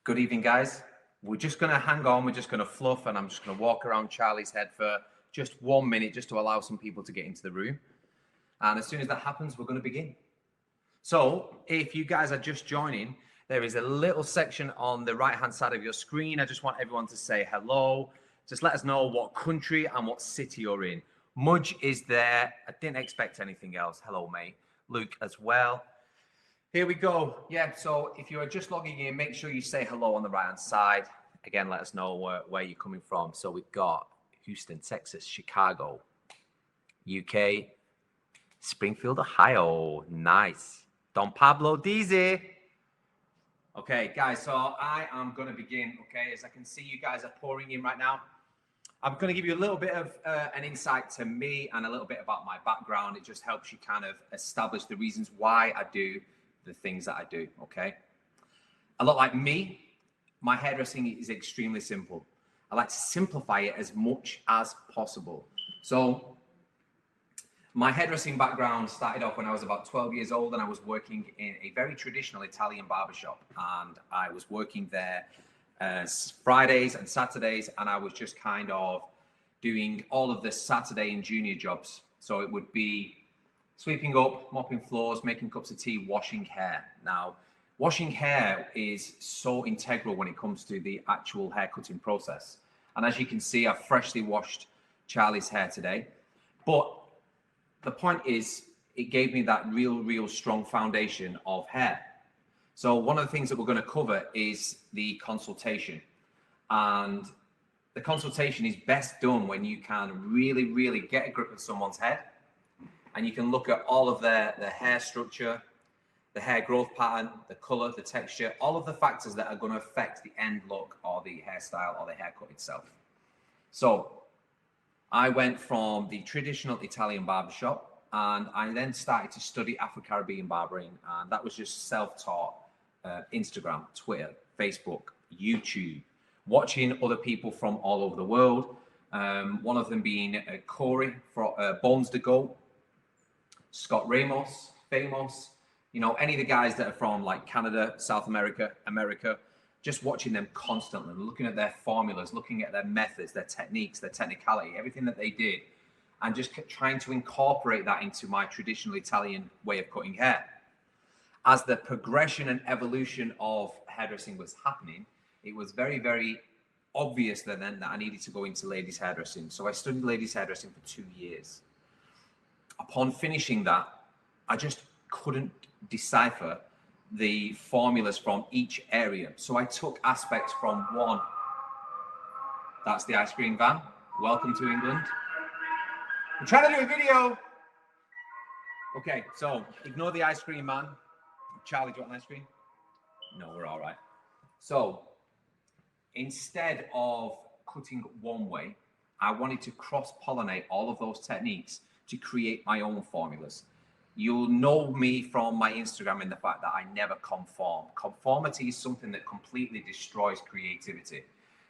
Good evening, guys. We're just going to hang on. We're just going to fluff, and I'm just going to walk around Charlie's head for just 1 minute, just to allow some people to get into the room. And as soon as that happens, we're going to begin. So if you guys are just joining, there is a little section on the right-hand side of your screen. I just want everyone to say hello. Just let us know what country and what city you're in. Mudge is there. I didn't expect anything else. Hello, mate. Luke as well. Here we go. Yeah, so if you are just logging in, make sure you say hello on the right-hand side. Again, let us know where you're coming from. So we've got Houston, Texas, Chicago, UK, Springfield, Ohio. Nice. Don Pablo Dizi. Okay, guys, so I am going to begin, okay? As I can see, you guys are pouring in right now. I'm going to give you a little bit of an insight to me and a little bit about my background. It just helps you kind of establish the reasons why I do the things that I do, okay? A lot like me, my hairdressing is extremely simple. I like to simplify it as much as possible. So my hairdressing background started off when I was about 12 years old, and I was working in a very traditional Italian barbershop, and I was working there Fridays and Saturdays, and I was just kind of doing all of the Saturday and junior jobs. So it would be sweeping up, mopping floors, making cups of tea, washing hair. Now, washing hair is so integral when it comes to the actual hair cutting process. And as you can see, I've freshly washed Charlie's hair today. But the point is, it gave me that real strong foundation of hair. So one of the things that we're going to cover is the consultation. And the consultation is best done when you can really get a grip of someone's head, and you can look at all of their hair structure, the hair growth pattern, the color, the texture, all of the factors that are going to affect the end look or the hairstyle or the haircut itself. So I went from the traditional Italian barbershop, and I then started to study Afro-Caribbean barbering, and that was just self-taught. Instagram, Twitter, Facebook, YouTube, watching other people from all over the world. One of them being Corey from Bones to Go, Scott Ramos, Famous, you know, any of the guys that are from like Canada, South America, just watching them constantly, looking at their formulas, looking at their methods, their techniques, their technicality, everything that they did, and just trying to incorporate that into my traditional Italian way of cutting hair. As the progression and evolution of hairdressing was happening, it was very obvious then that I needed to go into ladies hairdressing. So I studied ladies hairdressing for 2 years. Upon finishing that, I just couldn't decipher the formulas from each area. So I took aspects from one. That's the ice cream van. Welcome to England. I'm trying to do a video. Okay, so ignore the ice cream man. Charlie, do you want an ice cream? No, we're all right. So instead of cutting one way, I wanted to cross-pollinate all of those techniques to create my own formulas. You'll know me from my Instagram in the fact that I never conform. Conformity is something that completely destroys creativity.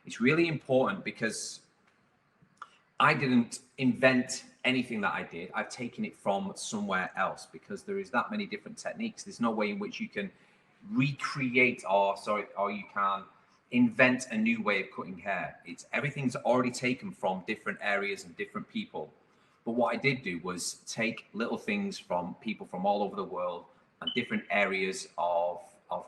It's really important because I didn't invent anything that I did. I've taken it from somewhere else, because there is that many different techniques. There's no way in which you can recreate or you can invent a new way of cutting hair. Everything's already taken from different areas and different people. But what I did do was take little things from people from all over the world and different areas of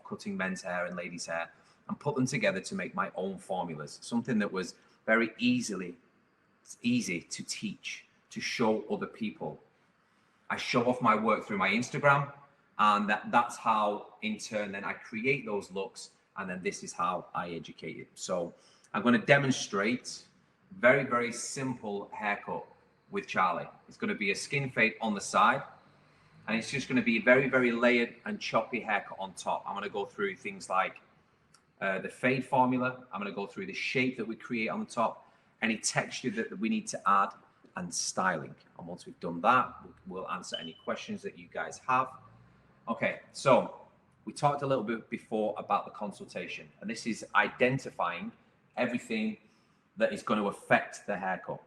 cutting men's hair and ladies' hair, and put them together to make my own formulas. Something that was very easy to teach, to show other people. I show off my work through my Instagram, and that's how in turn then I create those looks, and then this is how I educate it. So I'm going to demonstrate very simple haircut with Charlie. It's going to be a skin fade on the side, and it's just going to be very layered and choppy haircut on top. I'm going to go through things like the fade formula. I'm going to go through the shape that we create on the top, any texture that we need to add, and styling. And once we've done that, we'll answer any questions that you guys have. Okay, so we talked a little bit before about the consultation, and this is identifying everything that is going to affect the haircut.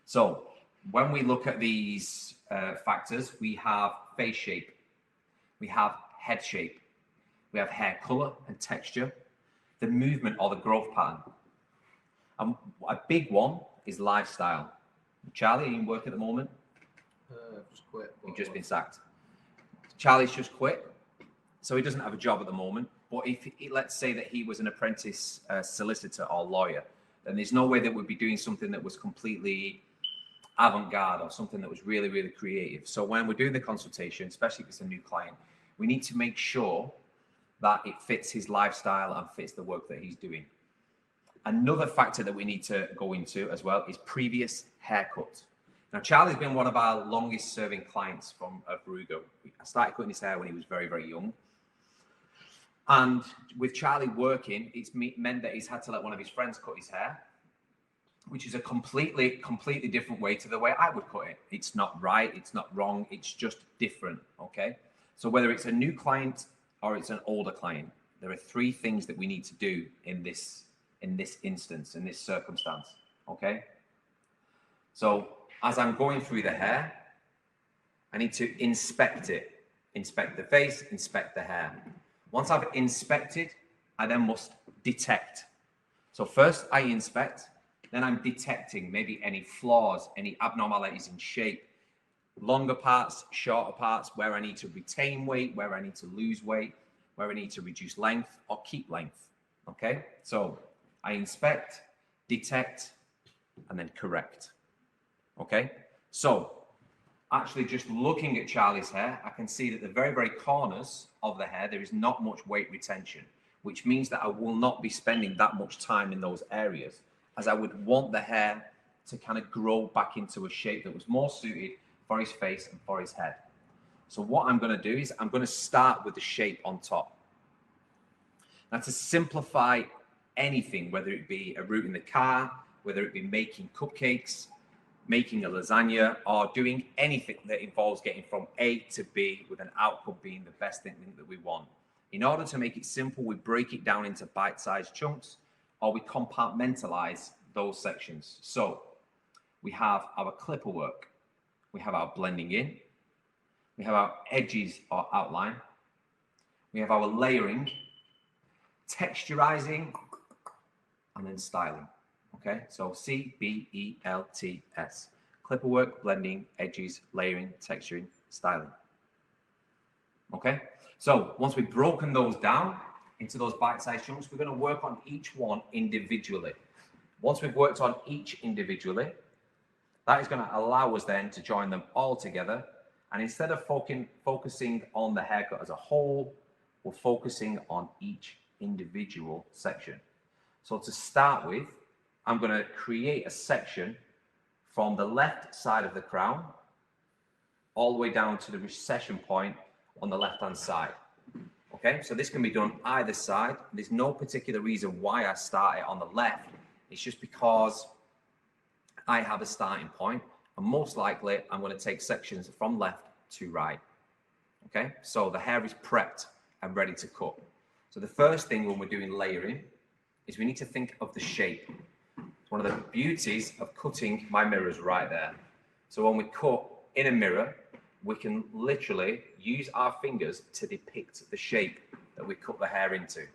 So when we look at these factors, we have face shape, we have head shape, We have hair color and texture, the movement or the growth pattern. And a big one is lifestyle. Charlie, are you in work at the moment? Just quit. You've just been sacked. Charlie's just quit, so he doesn't have a job at the moment. But if let's say that he was an apprentice solicitor or lawyer, then there's no way that we'd be doing something that was completely avant-garde or something that was really, really creative. So when we're doing the consultation, especially if it's a new client, we need to make sure that it fits his lifestyle and fits the work that he's doing. Another factor that we need to go into as well is previous haircut. Now, Charlie's been one of our longest serving clients from Verugo. I started cutting his hair when he was very, very young. And with Charlie working, it's meant that he's had to let one of his friends cut his hair, which is a completely different way to the way I would cut it. It's not right, it's not wrong, it's just different, okay? So whether it's a new client or it's an older client, there are three things that we need to do in this instance, in this circumstance, okay? So as I'm going through the hair, I need to inspect it. Inspect the face, inspect the hair. Once I've inspected, I then must detect. So first I inspect, then I'm detecting maybe any flaws, any abnormalities in shape, longer parts, shorter parts, where I need to retain weight, where I need to lose weight, where I need to reduce length or keep length, okay? So I inspect, detect, and then correct, okay? So actually just looking at Charlie's hair, I can see that the very, very corners of the hair, there is not much weight retention, which means that I will not be spending that much time in those areas, as I would want the hair to kind of grow back into a shape that was more suited for his face and for his head. So what I'm going to do is I'm going to start with the shape on top. Now, to simplify anything, whether it be a route in the car, whether it be making cupcakes, making a lasagna, or doing anything that involves getting from A to B with an outcome being the best thing that we want. In order to make it simple, we break it down into bite-sized chunks, or we compartmentalize those sections. So we have our clipper work, we have our blending in, we have our edges or outline, we have our layering, texturizing, and then styling. Okay, so CBELTS. Clipper work, blending, edges, layering, texturing, styling. Okay, so once we've broken those down into those bite-sized chunks, we're going to work on each one individually. Once we've worked on each individually, that is going to allow us then to join them all together. And instead of focusing on the haircut as a whole, we're focusing on each individual section. So to start with, I'm going to create a section from the left side of the crown all the way down to the recession point on the left-hand side. Okay, so this can be done either side. There's no particular reason why I start it on the left. It's just because I have a starting point, and most likely I'm going to take sections from left to right. Okay, so the hair is prepped and ready to cut. So the first thing when we're doing layering is we need to think of the shape. It's one of the beauties of cutting. My mirror's right there. So when we cut in a mirror, we can literally use our fingers to depict the shape that we cut the hair into.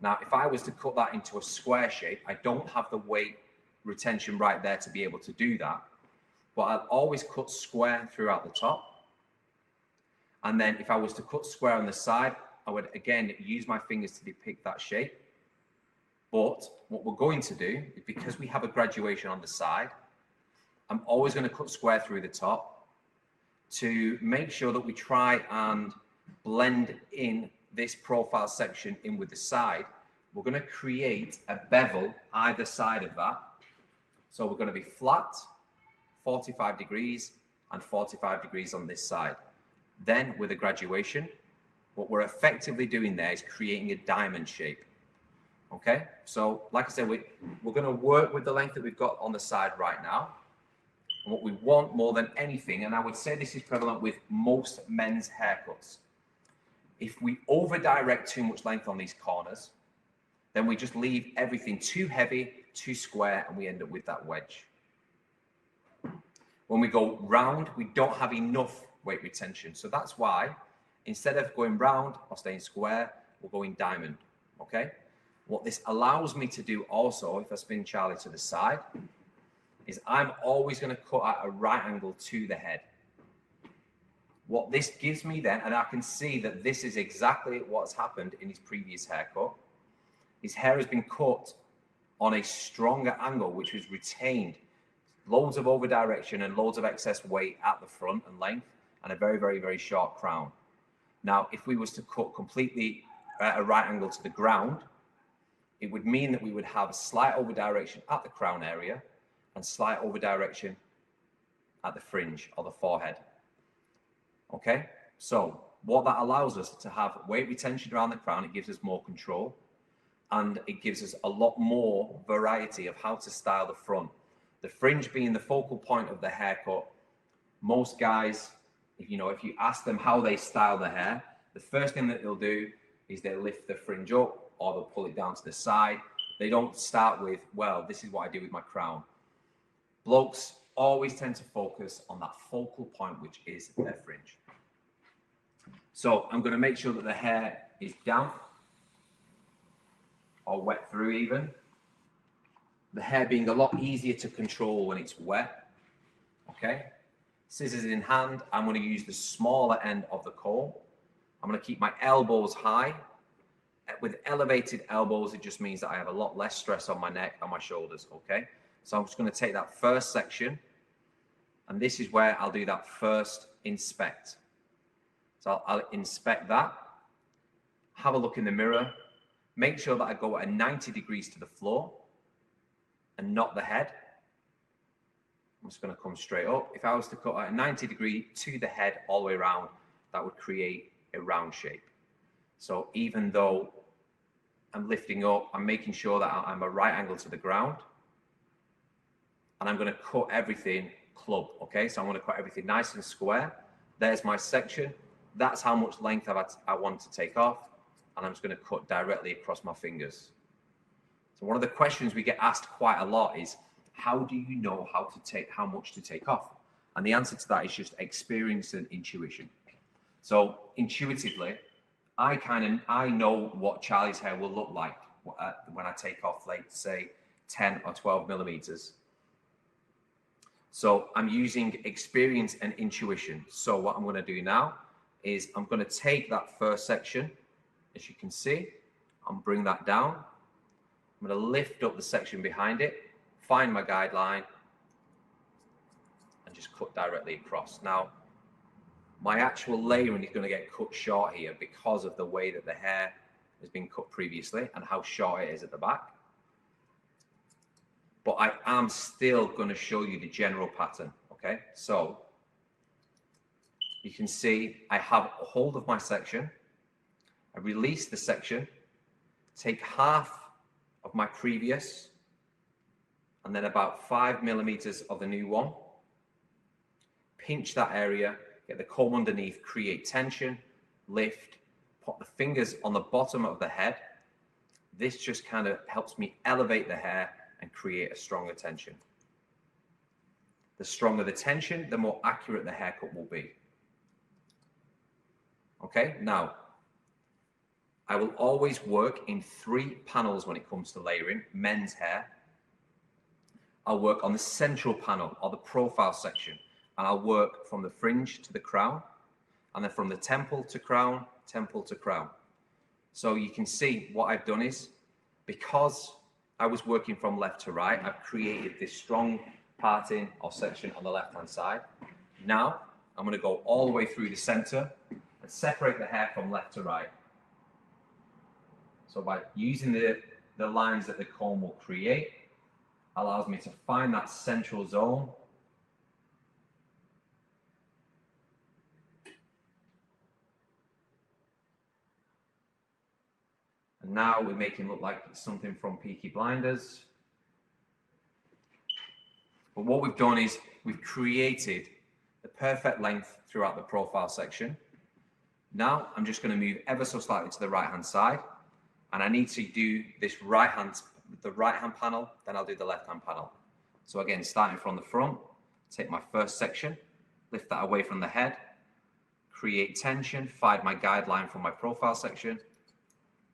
Now, if I was to cut that into a square shape, I don't have the weight retention right there to be able to do that. But I'll always cut square throughout the top. And then if I was to cut square on the side, I would again use my fingers to depict that shape. But what we're going to do is, because we have a graduation on the side, I'm always going to cut square through the top to make sure that we try and blend in this profile section in with the side. We're going to create a bevel either side of that. So we're going to be flat, 45 degrees and 45 degrees on this side. Then with a graduation, what we're effectively doing there is creating a diamond shape. Okay, so like I said, we're going to work with the length that we've got on the side right now. And what we want more than anything, and I would say this is prevalent with most men's haircuts, if we over direct too much length on these corners, then we just leave everything too heavy, too square, and we end up with that wedge. When we go round, we don't have enough weight retention. So that's why instead of going round or staying square, will go in diamond, okay? What this allows me to do also, if I spin Charlie to the side, is I'm always going to cut at a right angle to the head. What this gives me then, and I can see that this is exactly what's happened in his previous haircut. His hair has been cut on a stronger angle, which was retained loads of over direction and loads of excess weight at the front and length, and a very, very, very short crown. Now, if we was to cut completely at a right angle to the ground, it would mean that we would have a slight over direction at the crown area and slight over direction at the fringe or the forehead. Okay, so what that allows us to have weight retention around the crown, it gives us more control, and it gives us a lot more variety of how to style the front. The fringe being the focal point of the haircut. Most guys, if you ask them how they style the hair, the first thing that they'll do is they'll lift the fringe up or they'll pull it down to the side. They don't start with, well, this is what I do with my crown. Blokes always tend to focus on that focal point, which is their fringe. So I'm going to make sure that the hair is damp or wet through even. The hair being a lot easier to control when it's wet. Okay. Scissors in hand, I'm going to use the smaller end of the comb. I'm going to keep my elbows high. With elevated elbows, it just means that I have a lot less stress on my neck and my shoulders. Okay. So I'm just going to take that first section, and this is where I'll do that first inspect. So I'll inspect that, have a look in the mirror, make sure that I go at 90 degrees to the floor and not the head. I'm just going to come straight up. If I was to cut at a 90 degree to the head all the way around, that would create a round shape. So even though I'm lifting up, I'm making sure that I'm a right angle to the ground, and I'm going to cut everything club. Okay, so I'm going to cut everything nice and square. There's my section. That's how much length I want to take off, and I'm just going to cut directly across my fingers. So one of the questions we get asked quite a lot is, how do you know how much to take off? And the answer to that is just experience and intuition. So intuitively, I know what Charlie's hair will look like when I take off, like say 10 or 12 millimeters. So I'm using experience and intuition. So what I'm going to do now is I'm going to take that first section, as you can see, and bring that down. I'm going to lift up the section behind it, find my guideline, and just cut directly across. Now, my actual layering is going to get cut short here because of the way that the hair has been cut previously and how short it is at the back. But I am still going to show you the general pattern, okay? So you can see I have a hold of my section, I release the section, take half of my previous, and then about 5 millimeters of the new one, pinch that area, get the comb underneath, create tension, lift, put the fingers on the bottom of the head. This just kind of helps me elevate the hair and create a stronger tension. The stronger the tension, the more accurate the haircut will be. Okay, now, I will always work in 3 panels when it comes to layering men's hair. I'll work on the central panel or the profile section, and I'll work from the fringe to the crown, and then from the temple to crown, temple to crown. So you can see what I've done is, because I was working from left to right, I've created this strong parting or section on the left-hand side. Now, I'm going to go all the way through the center and separate the hair from left to right. So by using the lines that the comb will create, allows me to find that central zone. And now we make him look like something from Peaky Blinders. But what we've done is we've created the perfect length throughout the profile section. Now I'm just going to move ever so slightly to the right-hand side, and I need to do this the right-hand panel, then I'll do the left-hand panel. So again, starting from the front, take my first section, lift that away from the head, create tension, find my guideline from my profile section,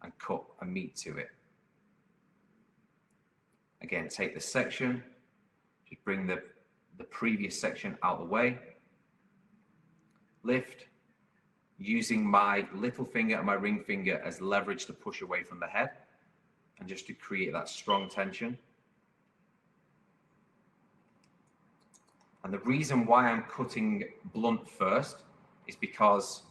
and cut a meat to it. Again, take the section, just bring the previous section out of the way, lift, using my little finger and my ring finger as leverage to push away from the head and just to create that strong tension. And the reason why I'm cutting blunt first is because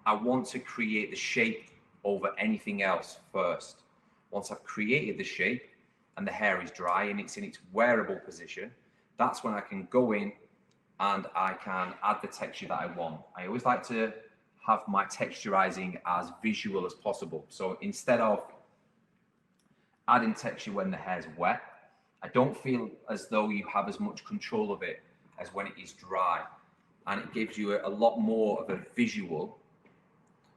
I want to create the shape over anything else first. Once I've created the shape and the hair is dry and it's in its wearable position, that's when I can go in and I can add the texture that I want. I always like to have my texturizing as visual as possible. So instead of adding texture when the hair's wet, I don't feel as though you have as much control of it as when it is dry. And it gives you a lot more of a visual.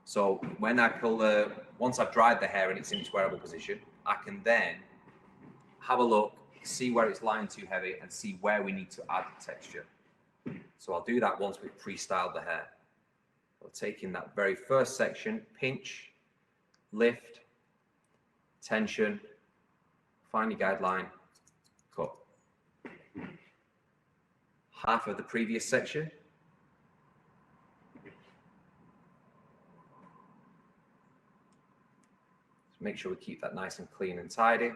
So when I pull once I've dried the hair and it's in its wearable position, I can then have a look, see where it's lying too heavy and see where we need to add texture. So I'll do that once we've pre-styled the hair. I'll take in that very first section, pinch, lift, tension, find your guideline, cut. Half of the previous section. So make sure we keep that nice and clean and tidy.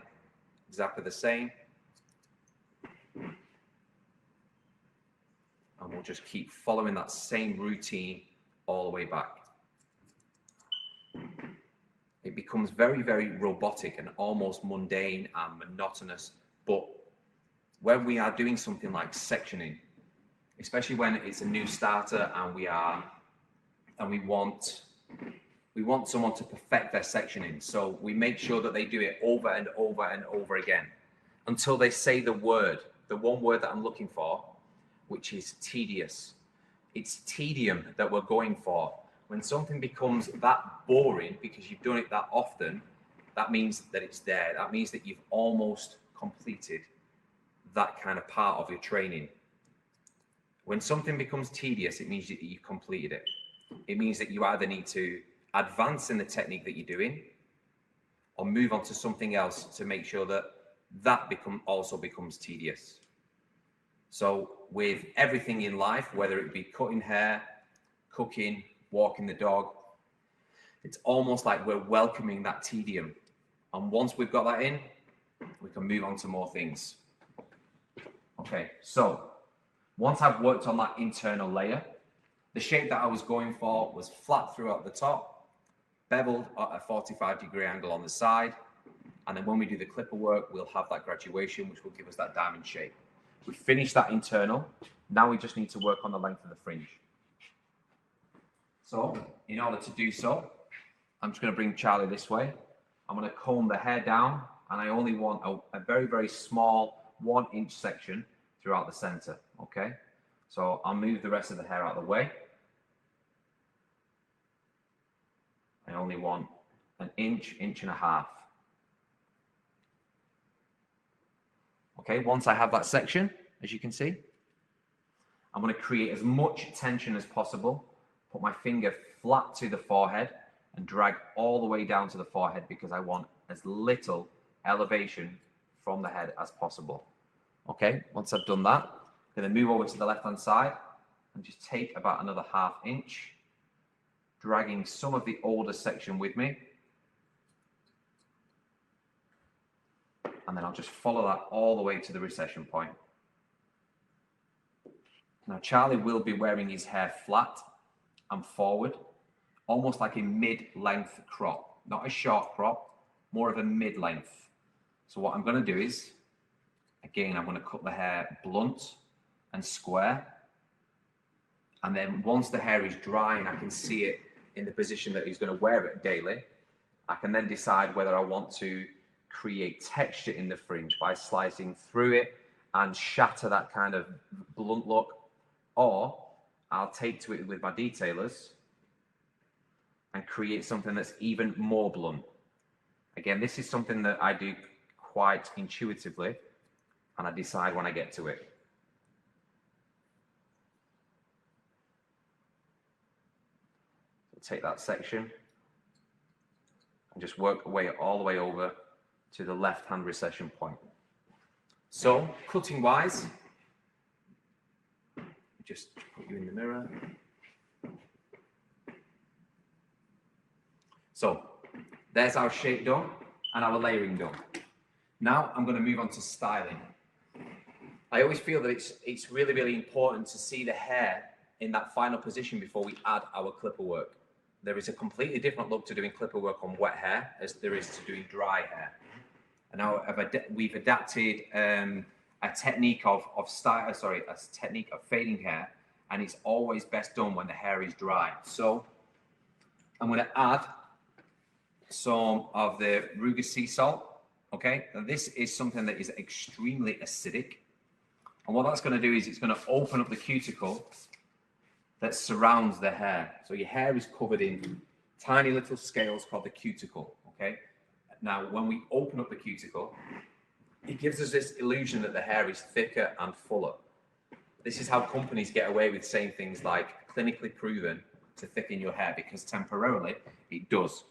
Exactly the same. And we'll just keep following that same routine all the way back. It becomes very, very robotic and almost mundane and monotonous. But when we are doing something like sectioning, especially when it's a new starter and we want someone to perfect their sectioning. So we make sure that they do it over and over and over again until they say the one word that I'm looking for, which is tedious. It's tedium that we're going for. When something becomes that boring because you've done it that often, that means that it's there. That means that you've almost completed that kind of part of your training. When something becomes tedious, it means that you've completed it. It means that you either need to advance in the technique that you're doing or move on to something else to make sure that that also becomes tedious. So with everything in life, whether it be cutting hair, cooking, walking the dog, it's almost like we're welcoming that tedium. And once we've got that in, we can move on to more things. Okay, so once I've worked on that internal layer, the shape that I was going for was flat throughout the top, beveled at a 45-degree angle on the side. And then when we do the clipper work, we'll have that graduation, which will give us that diamond shape. We've finished that internal. Now we just need to work on the length of the fringe. So in order to do so, I'm just going to bring Charlie this way. I'm going to comb the hair down, and I only want a very, very small 1-inch section throughout the center. Okay, so I'll move the rest of the hair out of the way. I only want an inch, inch and a half. Okay, once I have that section, as you can see, I'm going to create as much tension as possible, put my finger flat to the forehead and drag all the way down to the forehead because I want as little elevation from the head as possible. Okay, once I've done that, I'm going to move over to the left-hand side and just take about another 1/2 inch, dragging some of the older section with me. And then I'll just follow that all the way to the recession point. Now, Charlie will be wearing his hair flat and forward, almost like a mid-length crop. Not a short crop, more of a mid-length. So what I'm going to do is, again, I'm going to cut the hair blunt and square. And then once the hair is dry and I can see it in the position that he's going to wear it daily, I can then decide whether I want to create texture in the fringe by slicing through it and shatter that kind of blunt look, or I'll take to it with my detailers and create something that's even more blunt. Again, this is something that I do quite intuitively, and I decide when I get to it. So take that section and just work away all the way over to the left-hand recession point. So, cutting wise, just put you in the mirror. So, there's our shape done and our layering done. Now I'm going to move on to styling. I always feel that it's really, really important to see the hair in that final position before we add our clipper work. There is a completely different look to doing clipper work on wet hair as there is to doing dry hair. And now we've adapted a technique of fading hair, and it's always best done when the hair is dry. So I'm going to add some of the Ruger sea salt. Okay, now this is something that is extremely acidic, and what that's going to do is it's going to open up the cuticle that surrounds the hair. So your hair is covered in tiny little scales called the cuticle. Okay, now when we open up the cuticle, it gives us this illusion that the hair is thicker and fuller. This is how companies get away with saying things like clinically proven to thicken your hair, because temporarily it does.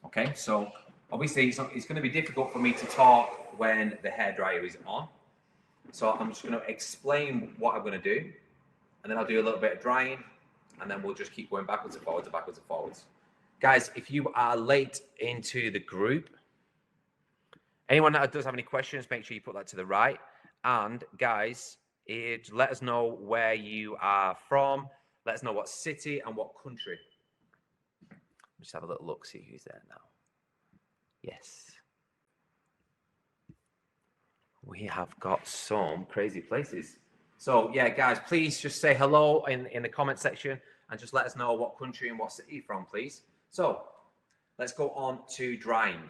Okay, so obviously it's going to be difficult for me to talk when the hairdryer is on. So I'm just going to explain what I'm going to do, and then I'll do a little bit of drying, and then we'll just keep going backwards and forwards and backwards and forwards. Guys, if you are late into the group, anyone that does have any questions, make sure you put that to the right. And guys, let us know where you are from. Let us know what city and what country. Just have a little look, see who's there now. Yes. We have got some crazy places. So yeah, guys, please just say hello in the comment section and just let us know what country and what city you're from, please. So let's go on to drying.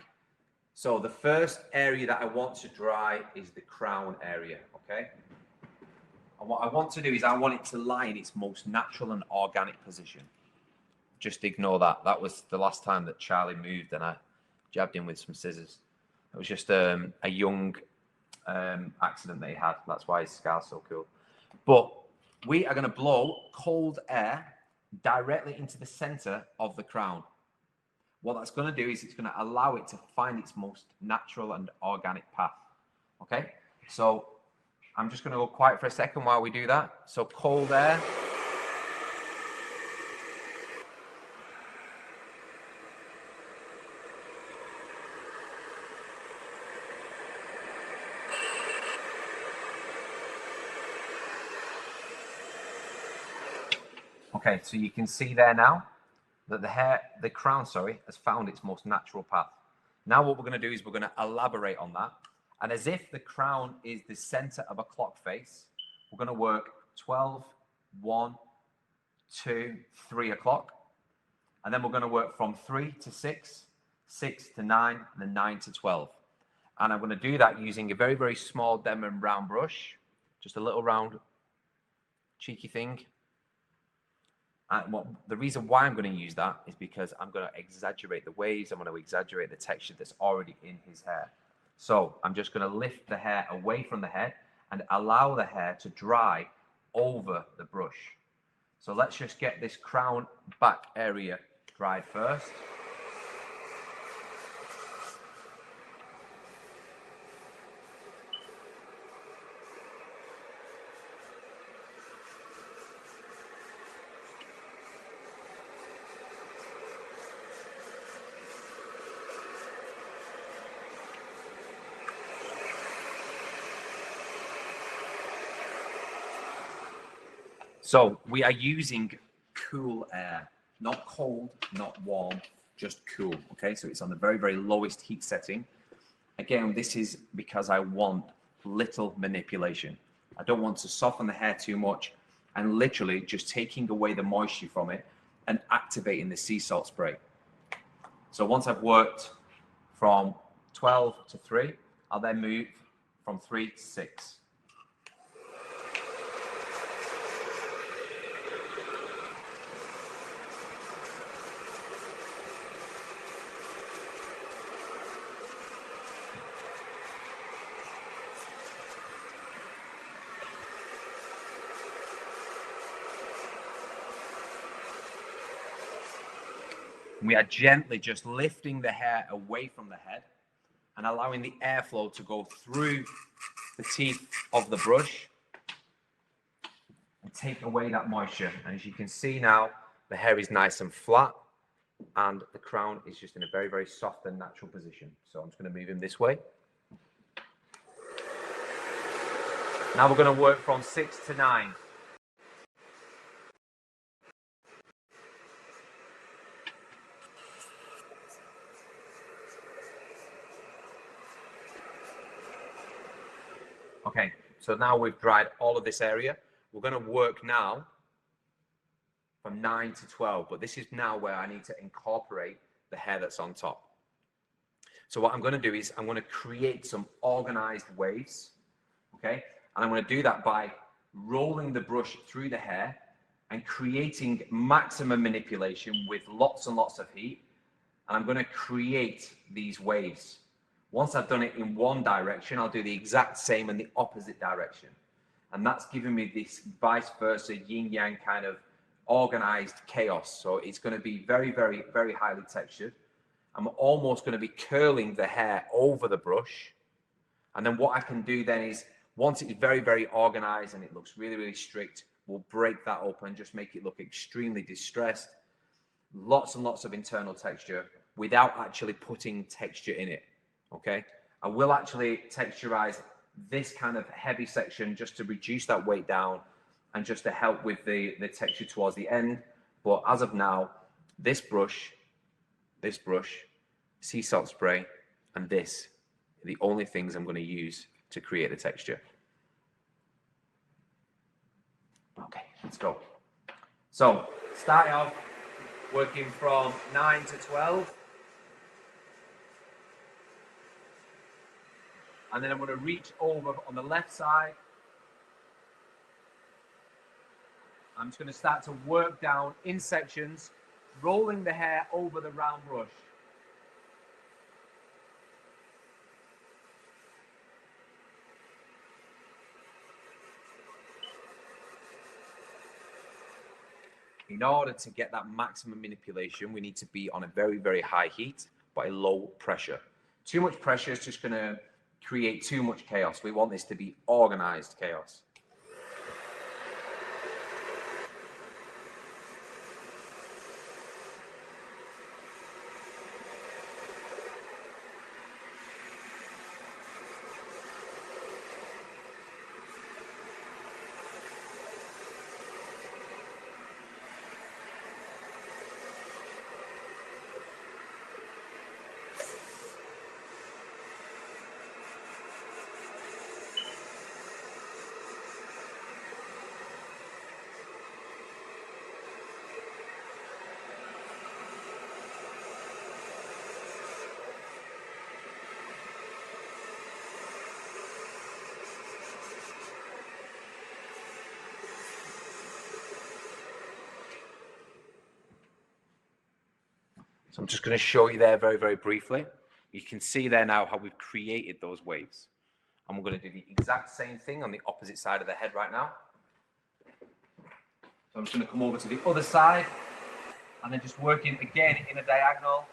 So the first area that I want to dry is the crown area, okay? And what I want to do is I want it to lie in its most natural and organic position. Just ignore that. That was the last time that Charlie moved and I jabbed him with some scissors. It was just a young accident that he had. That's why his scar's so cool. But we are going to blow cold air directly into the center of the crown. What that's going to do is it's going to allow it to find its most natural and organic path. Okay, so I'm just going to go quiet for a second while we do that. So cold air. Okay, so you can see there now that the crown, has found its most natural path. Now what we're going to do is we're going to elaborate on that. And as if the crown is the center of a clock face, we're going to work 12, 1, 2, 3 o'clock. And then we're going to work from 3 to 6, 6 to 9, and then 9 to 12. And I'm going to do that using a very, very small Denman round brush, just a little round cheeky thing. And the reason why I'm going to use that is because I'm going to exaggerate the waves. I'm going to exaggerate the texture that's already in his hair. So I'm just going to lift the hair away from the head and allow the hair to dry over the brush. So let's just get this crown back area dried first. So we are using cool air, not cold, not warm, just cool. Okay, so it's on the very, very lowest heat setting. Again, this is because I want little manipulation. I don't want to soften the hair too much and literally just taking away the moisture from it and activating the sea salt spray. So once I've worked from 12 to 3, I'll then move from 3 to 6. And we are gently just lifting the hair away from the head and allowing the airflow to go through the teeth of the brush and take away that moisture. And as you can see now, the hair is nice and flat and the crown is just in a very, very soft and natural position. So I'm just going to move him this way. Now we're going to work from 6 to 9. Okay, so now we've dried all of this area. We're going to work now from 9 to 12, but this is now where I need to incorporate the hair that's on top. So what I'm going to do is I'm going to create some organized waves, okay? And I'm going to do that by rolling the brush through the hair and creating maximum manipulation with lots and lots of heat. And I'm going to create these waves. Once I've done it in one direction, I'll do the exact same in the opposite direction. And that's giving me this vice versa yin-yang kind of organized chaos. So it's going to be very, very, very highly textured. I'm almost going to be curling the hair over the brush. And then what I can do then is, once it's very, very organized and it looks really, really strict, we'll break that open and just make it look extremely distressed. Lots and lots of internal texture without actually putting texture in it. Okay, I will actually texturize this kind of heavy section just to reduce that weight down and just to help with the texture towards the end. But as of now, this brush, sea salt spray, and this are the only things I'm going to use to create the texture. Okay, let's go. So start off working from 9 to 12. And then I'm going to reach over on the left side. I'm just going to start to work down in sections, rolling the hair over the round brush. In order to get that maximum manipulation, we need to be on a very, very high heat, but a low pressure. Too much pressure is just going to create too much chaos. We want this to be organized chaos. So I'm just going to show you there very, very briefly. You can see there now how we've created those waves. And we're going to do the exact same thing on the opposite side of the head right now. So I'm just going to come over to the other side and then just working again in a diagonal.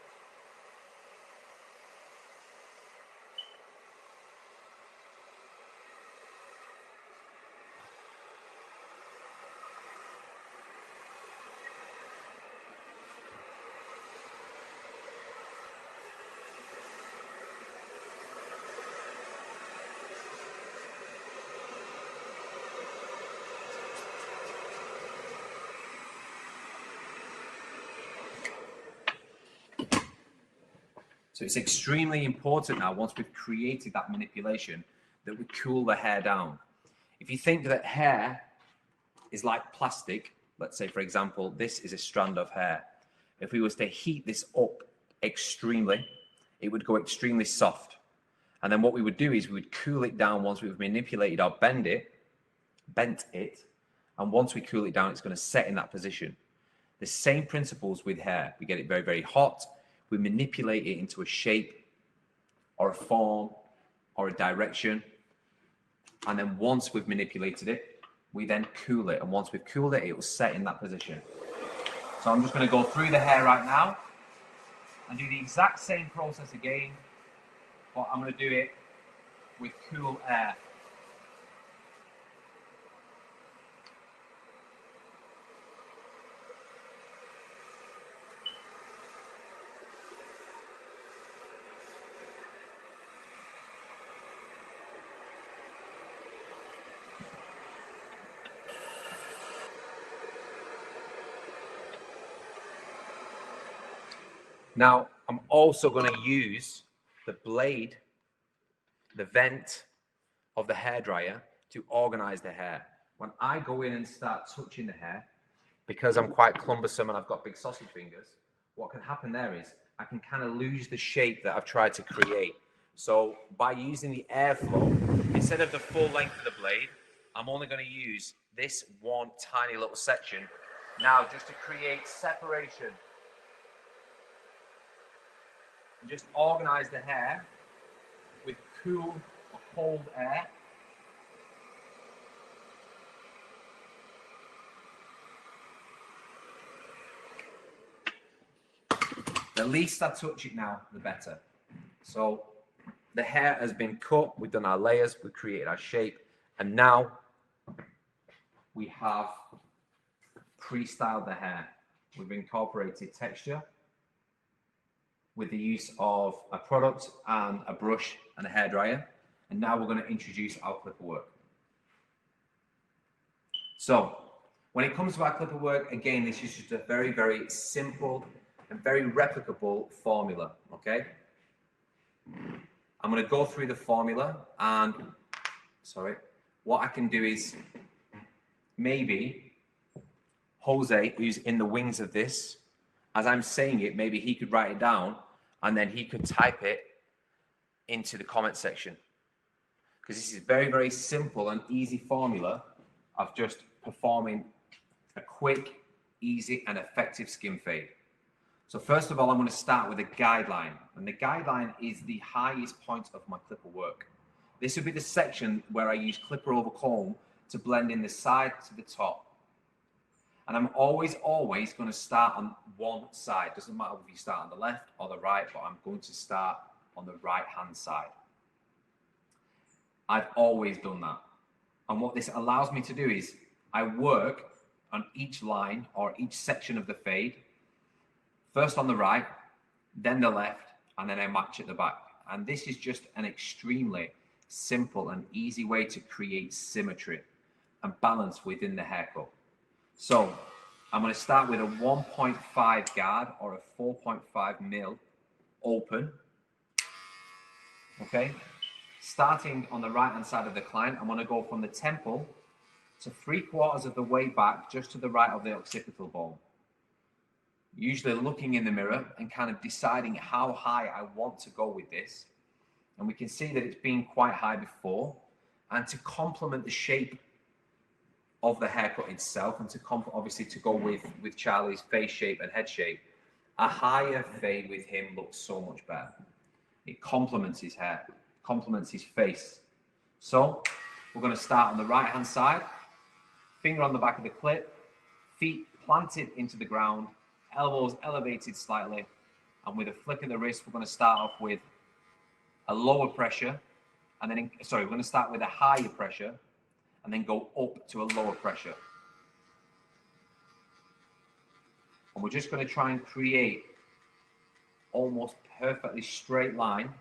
So it's extremely important now, once we've created that manipulation, that we cool the hair down. If you think that hair is like plastic, let's say, for example, this is a strand of hair. If we was to heat this up extremely, it would go extremely soft. And then what we would do is we would cool it down once we've manipulated or bent it. And once we cool it down, it's going to set in that position. The same principles with hair. We get it very, very hot. We manipulate it into a shape or a form or a direction. And then once we've manipulated it, we then cool it. And once we've cooled it, it will set in that position. So I'm just going to go through the hair right now. and do the exact same process again, but I'm going to do it with cool air. Now, I'm also going to use the blade, the vent of the hairdryer to organize the hair. When I go in and start touching the hair, because I'm quite cumbersome and I've got big sausage fingers, what can happen there is I can kind of lose the shape that I've tried to create. So by using the airflow, instead of the full length of the blade, I'm only going to use this one tiny little section now just to create separation. And just organize the hair with cool or cold air. The least I touch it now, the better. So the hair has been cut, we've done our layers, we've created our shape, and now we have pre-styled the hair. We've incorporated texture with the use of a product and a brush and a hairdryer. And now we're going to introduce our clipper work. So when it comes to our clipper work, again, this is just a very, very simple and very replicable formula, okay? I'm going to go through the formula and, what I can do is maybe Jose, who's in the wings of this, as I'm saying it, maybe he could write it down and then he could type it into the comment section. Because this is very, very simple and easy formula of just performing a quick, easy and effective skin fade. So first of all, I'm going to start with a guideline. And the guideline is the highest point of my clipper work. This would be the section where I use clipper over comb to blend in the side to the top. And I'm always going to start on one side. Doesn't matter if you start on the left or the right, but I'm going to start on the right-hand side. I've always done that. And what this allows me to do is I work on each line or each section of the fade, first on the right, then the left, and then I match at the back. And this is just an extremely simple and easy way to create symmetry and balance within the haircut. So I'm going to start with a 1.5 guard or a 4.5 mil open. Okay. Starting on the right hand side of the client, I'm going to go from the temple to 3/4 of the way back, just to the right of the occipital bone. Usually looking in the mirror and kind of deciding how high I want to go with this. And we can see that it's been quite high before. And to complement the shape of the haircut itself, and to obviously to go with Charlie's face shape and head shape, a higher fade with him looks so much better. It complements his hair, complements his face. So we're going to start on the right hand side, finger on the back of the clip, feet planted into the ground, elbows elevated slightly, and with a flick of the wrist, we're going to start off with a lower pressure, and then we're going to start with a higher pressure and then go up to a lower pressure. And we're just going to try and create almost perfectly straight line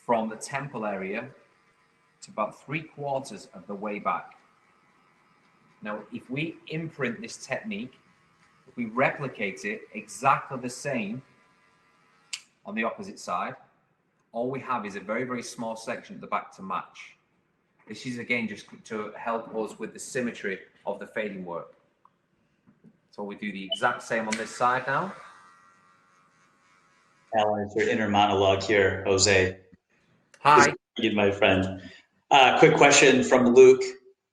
from the temple area to about 3/4 of the way back. Now, if we imprint this technique, if we replicate it exactly the same on the opposite side, all we have is a very, very small section at the back to match. This is, again, just to help us with the symmetry of the fading work. So we do the exact same on this side now. Alan, it's your inner monologue here, Jose. Hi. My friend. Quick question from Luke.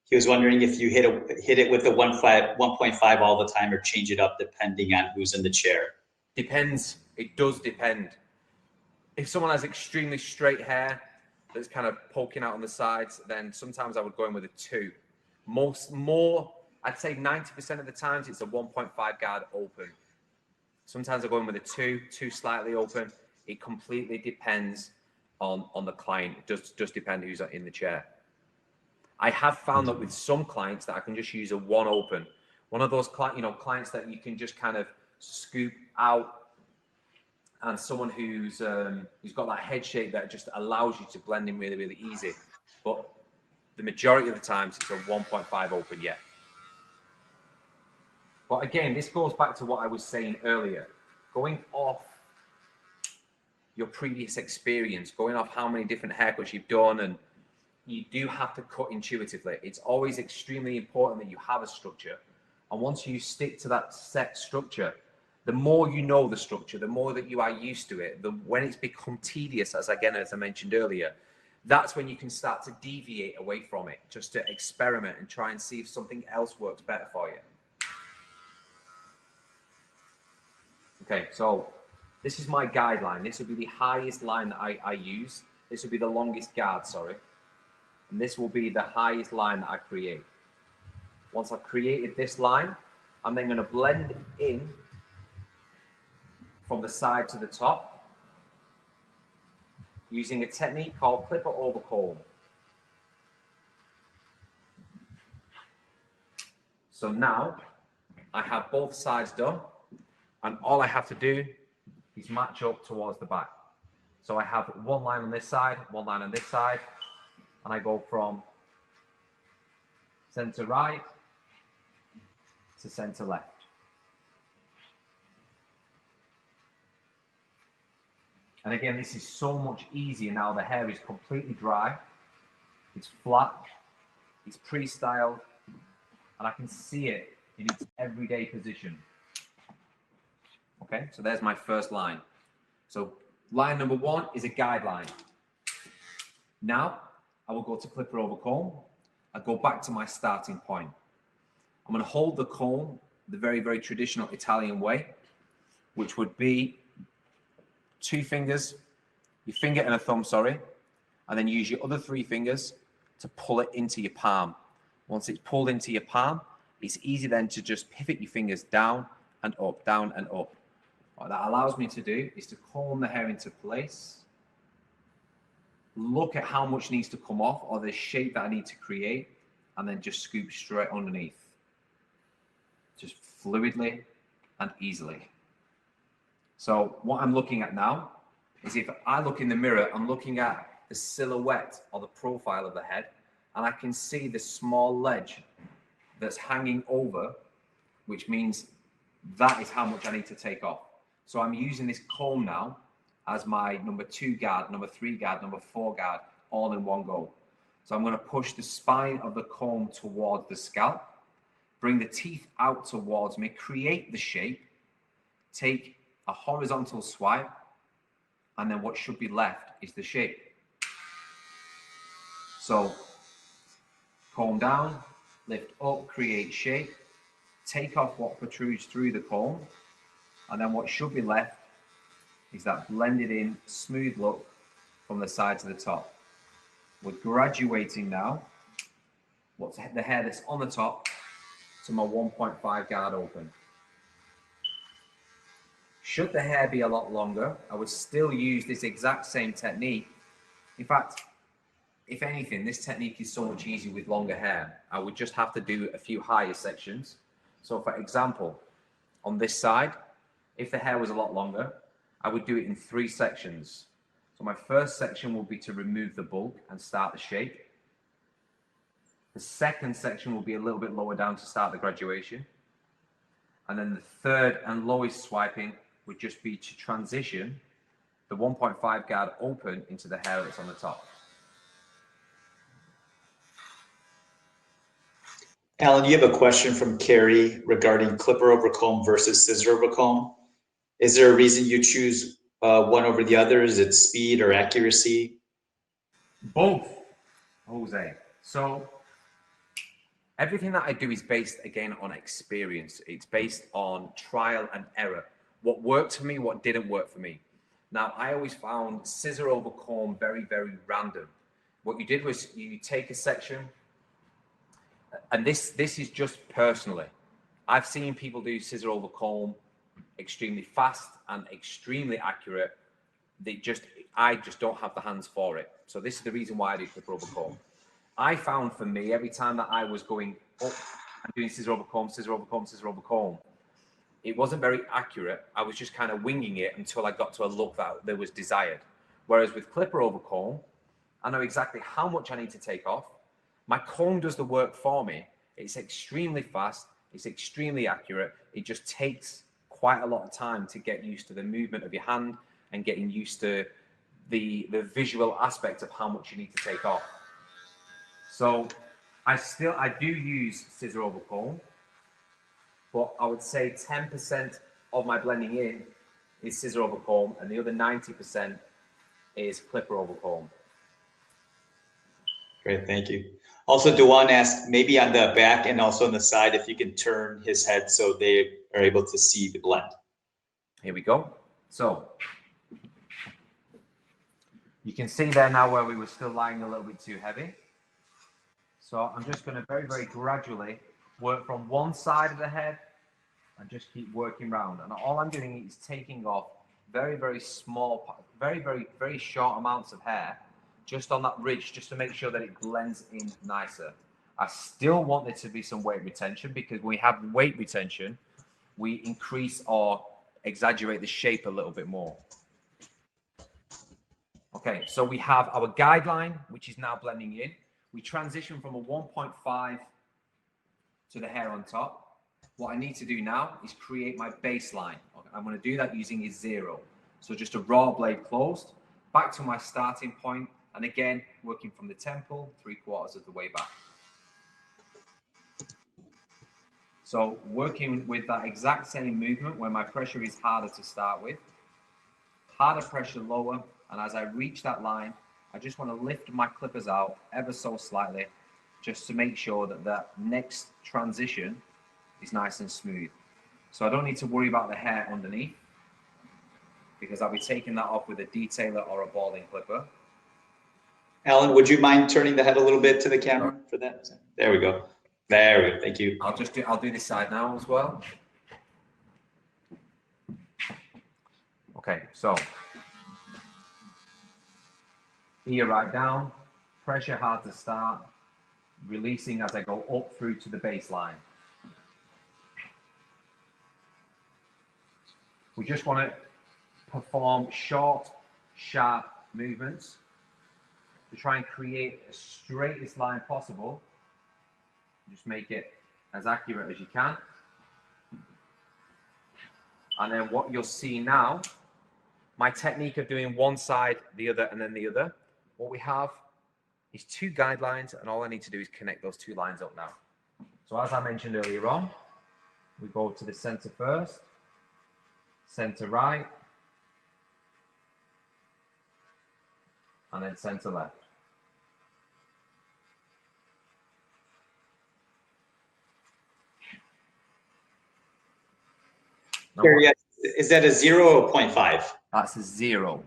He was wondering if you hit it with the 1.5 all the time or change it up depending on who's in the chair. Depends. It does depend. If someone has extremely straight hair that's kind of poking out on the sides, then sometimes I would go in with a 2. I'd say 90% of the times it's a 1.5 guard open. Sometimes I go in with a two slightly open. It completely depends on the client. It does depend who's in the chair. I have found that with some clients that I can just use a one open. One of those clients that you can just kind of scoop out, and someone who's got that head shape that just allows you to blend in really, really easy. But the majority of the times it's a 1.5 open, yeah. But again, this goes back to what I was saying earlier. Going off your previous experience, going off how many different haircuts you've done, and you do have to cut intuitively. It's always extremely important that you have a structure. And once you stick to that set structure, the more you know the structure, the more that you are used to it, when it's become tedious, as I mentioned earlier, that's when you can start to deviate away from it, just to experiment and try and see if something else works better for you. Okay, so this is my guideline. This will be the highest line that I use. This will be the longest guard, sorry. And this will be the highest line that I create. Once I've created this line, I'm then going to blend in from the side to the top using a technique called clipper over comb. So now I have both sides done, and all I have to do is match up towards the back. So I have one line on this side, one line on this side, and I go from center right to center left. And again, this is so much easier now. The hair is completely dry, it's flat, it's pre-styled, and I can see it in its everyday position. Okay, so there's my first line. So line number one is a guideline. Now I will go to clipper over comb. I go back to my starting point. I'm going to hold the comb the very, very traditional Italian way, which would be two fingers, your finger and a thumb, sorry, and then use your other three fingers to pull it into your palm. Once it's pulled into your palm, it's easy then to just pivot your fingers down and up, down and up. What that allows me to do is to comb the hair into place, look at how much needs to come off or the shape that I need to create, and then just scoop straight underneath. Just fluidly and easily. So what I'm looking at now is, if I look in the mirror, I'm looking at the silhouette or the profile of the head, and I can see the small ledge that's hanging over, which means that is how much I need to take off. So I'm using this comb now as my number 2 guard, number 3 guard, number 4 guard, all in one go. So I'm going to push the spine of the comb towards the scalp, bring the teeth out towards me, create the shape, take a horizontal swipe, and then what should be left is the shape. So comb down, lift up, create shape, take off what protrudes through the comb, and then what should be left is that blended in smooth look from the side to the top. We're graduating now what's the hair that's on the top to my 1.5 guard open. Should the hair be a lot longer, I would still use this exact same technique. In fact, if anything, this technique is so much easier with longer hair. I would just have to do a few higher sections. So for example, on this side, if the hair was a lot longer, I would do it in 3 sections. So my first section will be to remove the bulk and start the shape. The second section will be a little bit lower down to start the graduation. And then the third and lowest swiping would just be to transition the 1.5 guard open into the hair that's on the top. Alan, you have a question from Carrie regarding clipper over comb versus scissor over comb. Is there a reason you choose one over the other? Is it speed or accuracy? Both, Jose. So everything that I do is based, again, on experience. It's based on trial and error. What worked for me, what didn't work for me. Now, I always found scissor over comb very, very random. What you did was you take a section, and this is just personally. I've seen people do scissor over comb extremely fast and extremely accurate. I just don't have the hands for it. So this is the reason why I do clipper over comb. I found for me, every time that I was going up and doing scissor over comb, scissor over comb, scissor over comb, it wasn't very accurate. I was just kind of winging it until I got to a look that was desired. Whereas with clipper over comb, I know exactly how much I need to take off. My comb does the work for me. It's extremely fast. It's extremely accurate. It just takes quite a lot of time to get used to the movement of your hand and getting used to the visual aspect of how much you need to take off. So I do use scissor over comb, but I would say 10% of my blending in is scissor over comb, and the other 90% is clipper over comb. Great, thank you. Also, Dewan asked, maybe on the back and also on the side, if you can turn his head so they are able to see the blend. Here we go. So you can see there now where we were still lying a little bit too heavy. So I'm just going to very, very gradually work from one side of the head and just keep working round. And all I'm doing is taking off very, very small, very, very, very short amounts of hair just on that ridge, just to make sure that it blends in nicer. I still want there to be some weight retention, because when we have weight retention, we increase or exaggerate the shape a little bit more. Okay, so we have our guideline, which is now blending in. We transition from a 1.5 to the hair on top. What I need to do now is create my baseline. I'm going to do that using a 0. So just a raw blade closed, back to my starting point, and again, working from the temple, 3/4 of the way back. So working with that exact same movement where my pressure is harder to start with, harder pressure lower, and as I reach that line, I just want to lift my clippers out ever so slightly, just to make sure that that next transition is nice and smooth. So I don't need to worry about the hair underneath, because I'll be taking that off with a detailer or a balding clipper. Alan, would you mind turning the head a little bit to the camera for that? There we go. There we go. Thank you. I'll do this side now as well. Okay, so ear right down, pressure hard to start, releasing as I go up through to the baseline. We just want to perform short, sharp movements to try and create the straightest line possible. Just make it as accurate as you can. And then what you'll see now, my technique of doing one side, the other, and then the other, what we have is 2 guidelines, and all I need to do is connect those 2 lines up now. So as I mentioned earlier on, we go to the center first, center right, and then center left. Yes. Is that a 0 or 0.5? That's a 0.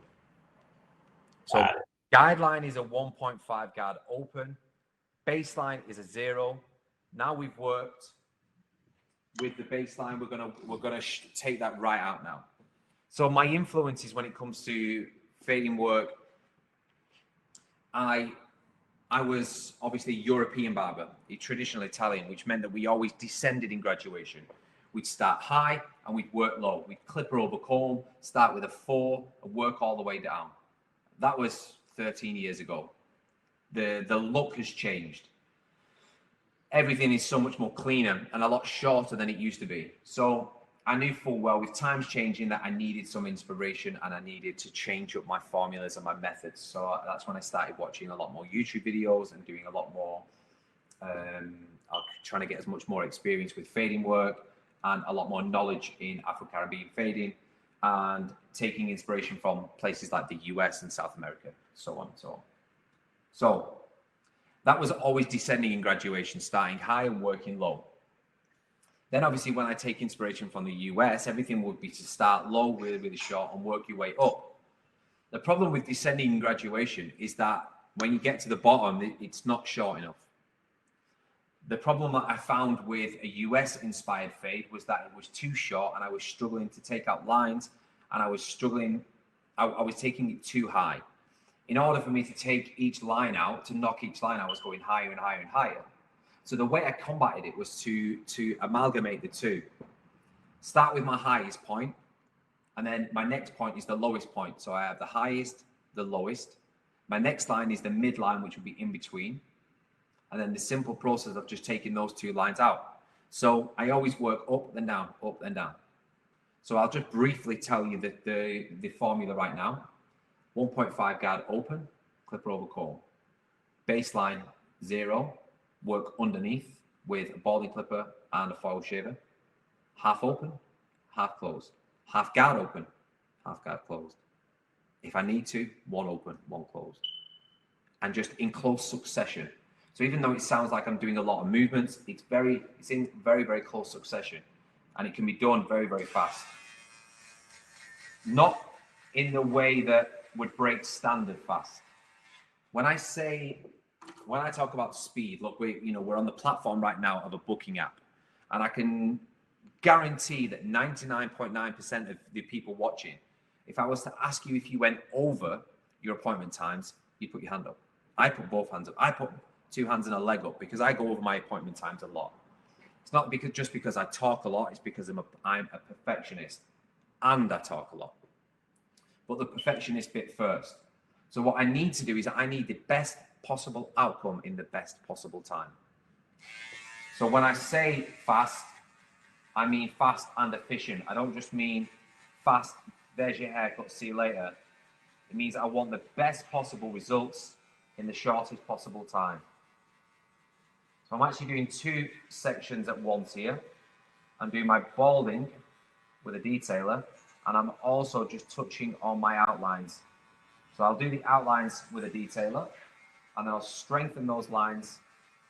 So guideline is a 1.5 guard open. Baseline is a 0. Now we've worked with the baseline. We're gonna take that right out now. So my influences when it comes to fading work, I was obviously European barber, a traditional Italian, which meant that we always descended in graduation. We'd start high and we'd work low. We'd clipper over comb, start with a 4 and work all the way down. That was 13 years ago. The look has changed. Everything is so much more cleaner and a lot shorter than it used to be. So I knew full well with times changing that I needed some inspiration and I needed to change up my formulas and my methods. So that's when I started watching a lot more YouTube videos and doing a lot more, trying to get as much more experience with fading work and a lot more knowledge in Afro-Caribbean fading, and taking inspiration from places like the US and South America, so on and so on. So that was always descending in graduation, starting high and working low. Then obviously when I take inspiration from the US, everything would be to start low, really, really short and work your way up. The problem with descending in graduation is that when you get to the bottom, it's not short enough. The problem that I found with a US inspired fade was that it was too short and I was struggling to take out lines, and I was struggling, I was taking it too high. In order for me to take each line out, to knock each line, I was going higher and higher and higher. So the way I combated it was to amalgamate the two. Start with my highest point, and then my next point is the lowest point. So I have the highest, the lowest. My next line is the midline, which would be in between. And then the simple process of just taking those two lines out. So I always work up and down, up and down. So I'll just briefly tell you the formula right now. 1.5 guard open, clipper over comb. Baseline 0, work underneath with a balding clipper and a foil shaver. Half open, half closed. Half guard open, half guard closed. If I need to, one open, one closed. And just in close succession. So even though it sounds like I'm doing a lot of movements, it's in very, very close succession. And it can be done very, very fast. Not in the way that would break standard fast. When I talk about speed, look, we're on the platform right now of a booking app, and I can guarantee that 99.9% of the people watching, if I was to ask you if you went over your appointment times, you put your hand up. I put both hands up. I put two hands and a leg up because I go over my appointment times a lot. It's not just because I talk a lot, it's because I'm a perfectionist and I talk a lot. But the perfectionist bit first. So what I need to do is I need the best possible outcome in the best possible time. So when I say fast, I mean fast and efficient. I don't just mean fast, there's your haircut, see you later. It means I want the best possible results in the shortest possible time. So I'm actually doing two sections at once here. I'm doing my balding with a detailer, and I'm also just touching on my outlines. So I'll do the outlines with a detailer, and I'll strengthen those lines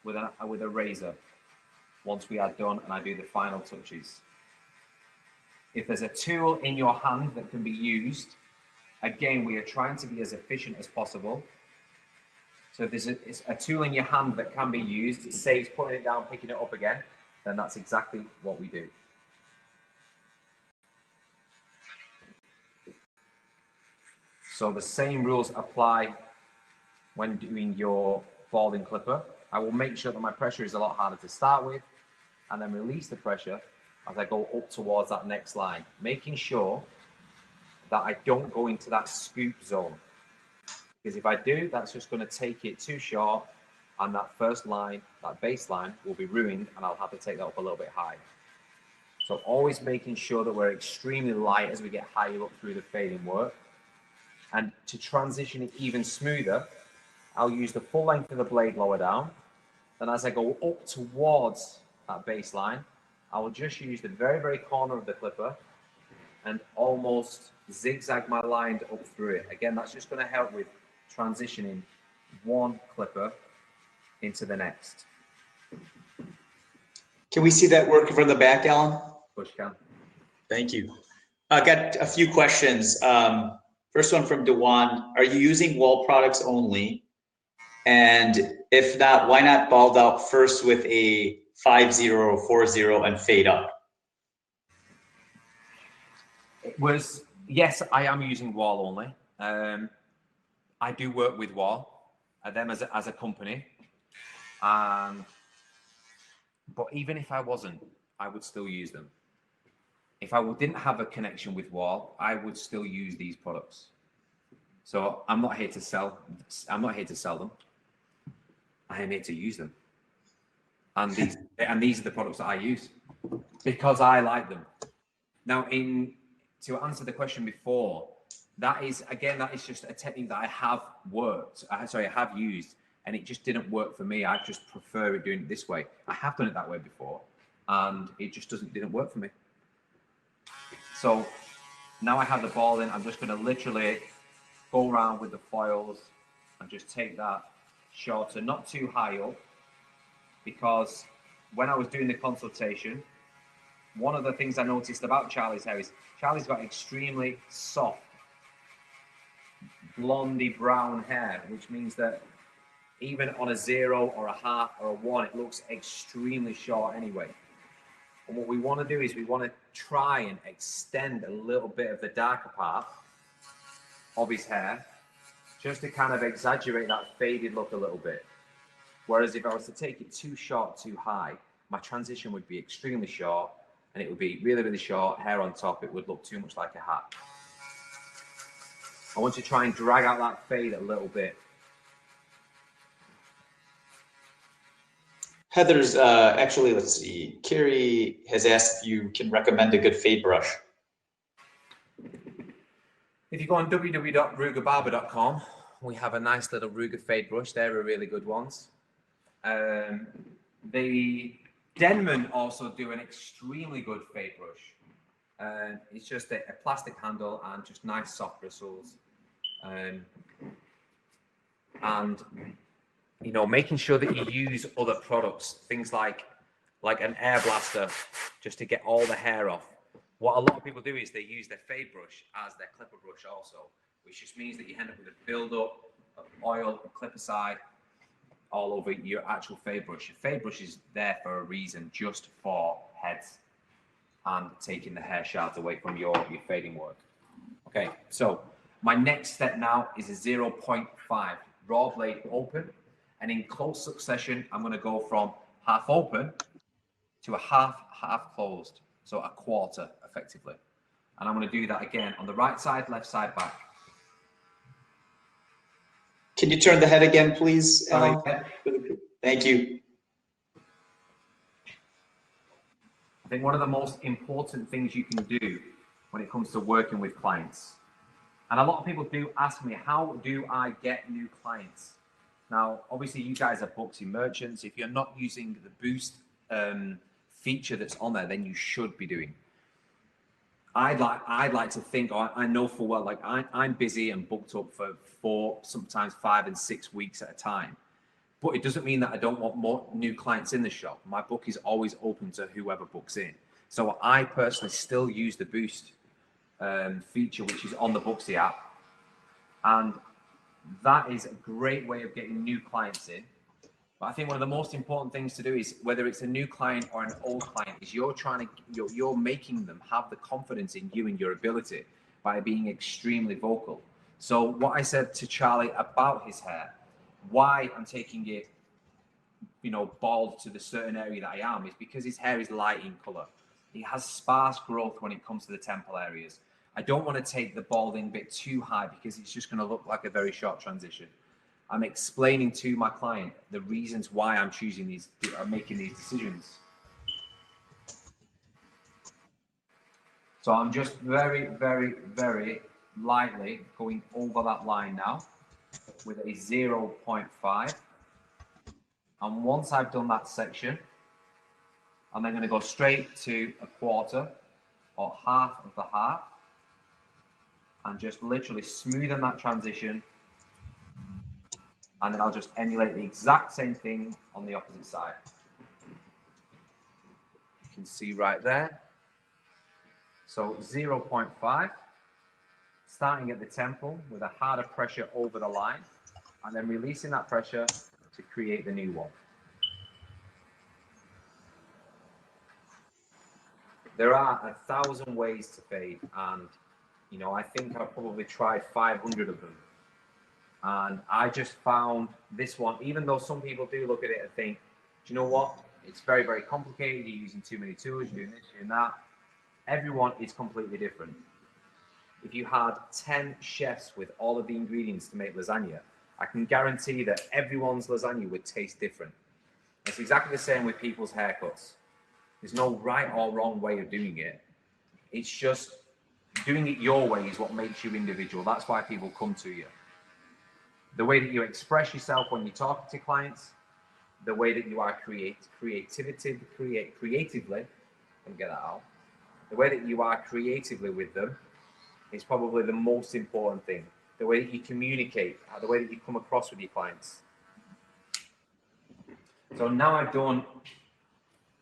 with a razor once we are done and I do the final touches. If there's a tool in your hand that can be used, again, we are trying to be as efficient as possible. So if there's a tool in your hand that can be used, it saves putting it down, picking it up again, then that's exactly what we do. So the same rules apply when doing your balding clipper. I will make sure that my pressure is a lot harder to start with, and then release the pressure as I go up towards that next line, making sure that I don't go into that scoop zone. Because if I do, that's just going to take it too short, and that first line, that baseline, will be ruined, and I'll have to take that up a little bit higher. So always making sure that we're extremely light as we get higher up through the fading work. And to transition it even smoother, I'll use the full length of the blade lower down. Then as I go up towards that baseline, I will just use the very, very corner of the clipper and almost zigzag my line up through it. Again, that's just going to help with transitioning one clipper into the next. Can we see that work from the back, Alan? Push can. Thank you. I got a few questions. First one from Dewan. Are you using wall products only? And if not, why not bald out first with a 5-0 or 4-0 and fade up? It was, yes, I am using wall only. I do work with wall, them as a company. But even if I wasn't, I would still use them. If I didn't have a connection with wall, I would still use these products. So I'm not here to sell. I'm not here to sell them. I am here to use them. And these are the products that I use because I like them. Now, to answer the question before, that is just a technique that I have used, and it just didn't work for me. I just prefer it doing it this way. I have done it that way before, and it just didn't work for me. So now I have the balding. I'm just going to literally go around with the foils and just take that shorter, not too high up, because when I was doing the consultation, one of the things I noticed about Charlie's hair is Charlie's got extremely soft, blondie brown hair, which means that even on a 0 or a half or a 1, it looks extremely short anyway. And what we want to do is we want to try and extend a little bit of the darker part of his hair, just to kind of exaggerate that faded look a little bit. Whereas if I was to take it too short, too high, my transition would be extremely short, and it would be really, really short, hair on top. It would look too much like a hat. I want to try and drag out that fade a little bit. Heather's, actually, let's see. Carrie has asked if you can recommend a good fade brush. If you go on www.rugerbarber.com, we have a nice little Ruger fade brush. They're really good ones. The Denman also do an extremely good fade brush. It's just a plastic handle and just nice soft bristles. And you know, making sure that you use other products, things like an air blaster, just to get all the hair off. What a lot of people do is they use their fade brush as their clipper brush also, which just means that you end up with a build-up of oil, clipper side, all over your actual fade brush. Your fade brush is there for a reason, just for heads and taking the hair shards away from your fading work. Okay, so my next step now is a 0.5 raw blade open, and in close succession, I'm going to go from half open to a half closed, so a quarter effectively. And I'm going to do that again on the right side, left side, back. Can you turn the head again, please, Alan? Thank you. I think one of the most important things you can do when it comes to working with clients, and a lot of people do ask me, how do I get new clients? Now, obviously, you guys are Booksy merchants. If you're not using the boost feature that's on there, then you should be doing. I'd like to think, or I know for well, like I'm busy and booked up for 4, sometimes 5 and 6 weeks at a time. But it doesn't mean that I don't want more new clients in the shop. My book is always open to whoever books in. So I personally still use the boost feature, which is on the Booksy app. And that is a great way of getting new clients in. But I think one of the most important things to do is, whether it's a new client or an old client, is you're making them have the confidence in you and your ability by being extremely vocal. So what I said to Charlie about his hair, why I'm taking it, you know, bald to the certain area that I am, is because his hair is light in color. He has sparse growth when it comes to the temple areas. I don't want to take the balding bit too high because it's just going to look like a very short transition. I'm explaining to my client the reasons why I'm choosing these, making these decisions. So I'm just very, very, very lightly going over that line now with a 0.5. And once I've done that section, I'm then going to go straight to a quarter or half of the half and just literally smoothen that transition. And then I'll just emulate the exact same thing on the opposite side. You can see right there. So 0.5, starting at the temple with a harder pressure over the line, and then releasing that pressure to create the new one. There are 1,000 ways to fade, and you know, I think I've probably tried 500 of them. And I just found this one, even though some people do look at it and think, do you know what? It's very, very complicated. You're using too many tools, you're doing this, you're doing that. Everyone is completely different. If you had 10 chefs with all of the ingredients to make lasagna, I can guarantee that everyone's lasagna would taste different. It's exactly the same with people's haircuts. There's no right or wrong way of doing it. It's just doing it your way is what makes you individual. That's why people come to you. The way that you express yourself when you're talking to clients, the way that you are creatively, let me get that out. The way that you are creatively with them is probably the most important thing. The way that you communicate, the way that you come across with your clients. So now I've done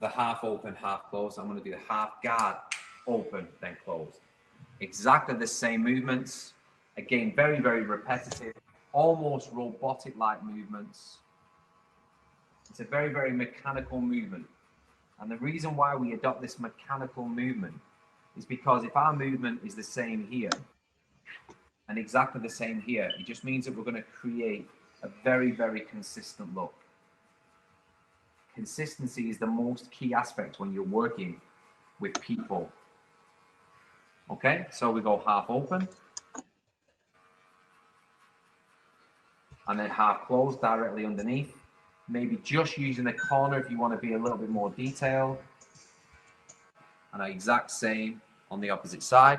the half open, half closed. I'm going to do the half guard, open, then closed. Exactly the same movements. Again, very, very repetitive, almost robotic-like movements. It's a very, very mechanical movement. And the reason why we adopt this mechanical movement is because if our movement is the same here and exactly the same here, it just means that we're going to create a very, very consistent look. Consistency is the most key aspect when you're working with people. Okay, so we go half open and then half closed directly underneath. Maybe just using the corner if you want to be a little bit more detailed. And the exact same on the opposite side.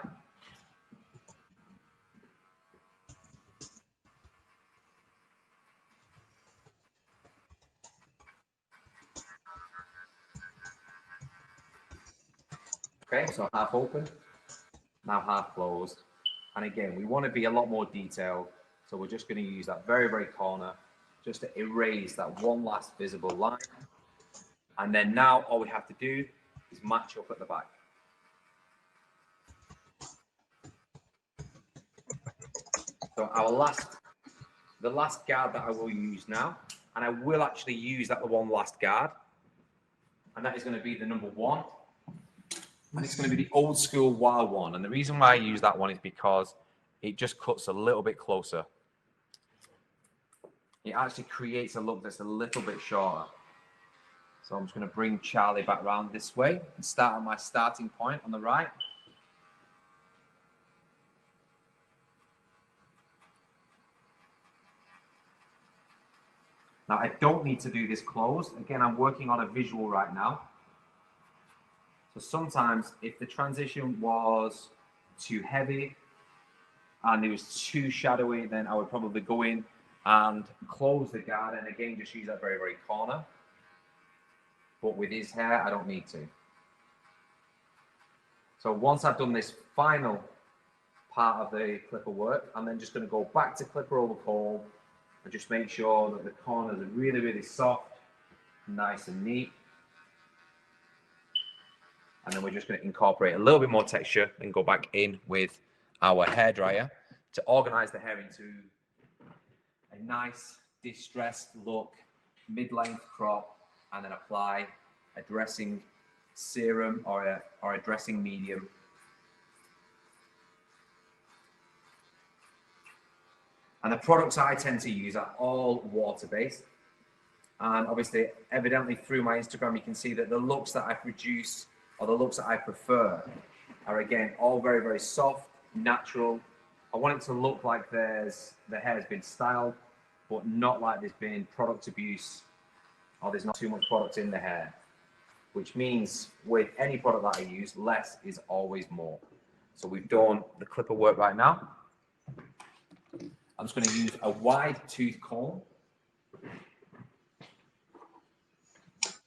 Okay, so half open, now half closed. And again, we want to be a lot more detailed. So we're just going to use that very, very corner just to erase that one last visible line. And then now all we have to do is match up at the back. So the last guard that I will use now, and I will actually use that one last guard, and that is going to be the number 1. And it's going to be the old school wild one. And the reason why I use that one is because it just cuts a little bit closer. It actually creates a look that's a little bit shorter. So I'm just going to bring Charlie back around this way and start at my starting point on the right. Now I don't need to do this closed. Again, I'm working on a visual right now. So sometimes if the transition was too heavy and it was too shadowy, then I would probably go in and close the guard and again just use that very, very corner. But with his hair, I don't need to. So once I've done this final part of the clipper work, I'm then just going to go back to clipper over comb and just make sure that the corners are really, really soft, nice and neat. And then we're just going to incorporate a little bit more texture and go back in with our hairdryer to organize the hair into a nice distressed look, mid-length crop, and then apply a dressing serum or a dressing medium. And the products I tend to use are all water-based. And obviously, evidently through my Instagram, you can see that the looks that I produce or the looks that I prefer are again all very, very soft, natural. I want it to look like the hair has been styled, but not like there's been product abuse or there's not too much product in the hair. Which means with any product that I use, less is always more. So we've done the clipper work right now. I'm just going to use a wide tooth comb.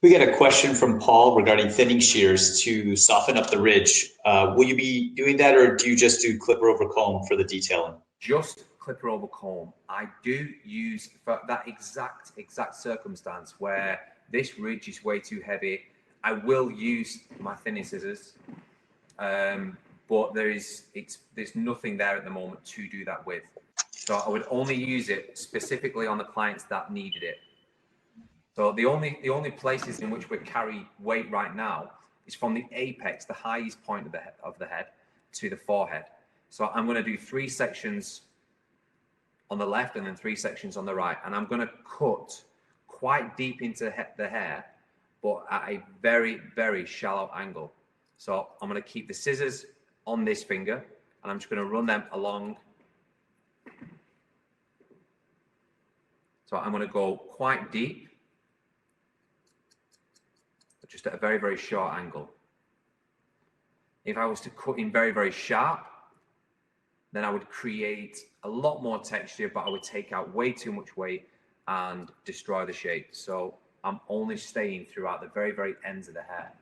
We get a question from Paul regarding thinning shears to soften up the ridge. Will you be doing that, or do you just do clipper over comb for the detailing? Just clipper over comb. I do use for that exact circumstance where this ridge is way too heavy. I will use my thinning scissors, but there's nothing there at the moment to do that with. So I would only use it specifically on the clients that needed it. So the only places in which we carry weight right now is from the apex, the highest point of the head, to the forehead. So I'm going to do 3 sections on the left and then 3 sections on the right, and I'm going to cut quite deep into the hair, but at a very, very shallow angle. So I'm going to keep the scissors on this finger, and I'm just going to run them along. So I'm going to go quite deep, but just at a very, very short angle. If I was to cut in very, very sharp, then I would create a lot more texture, but I would take out way too much weight and destroy the shape. So I'm only staying throughout the very, very ends of the hair.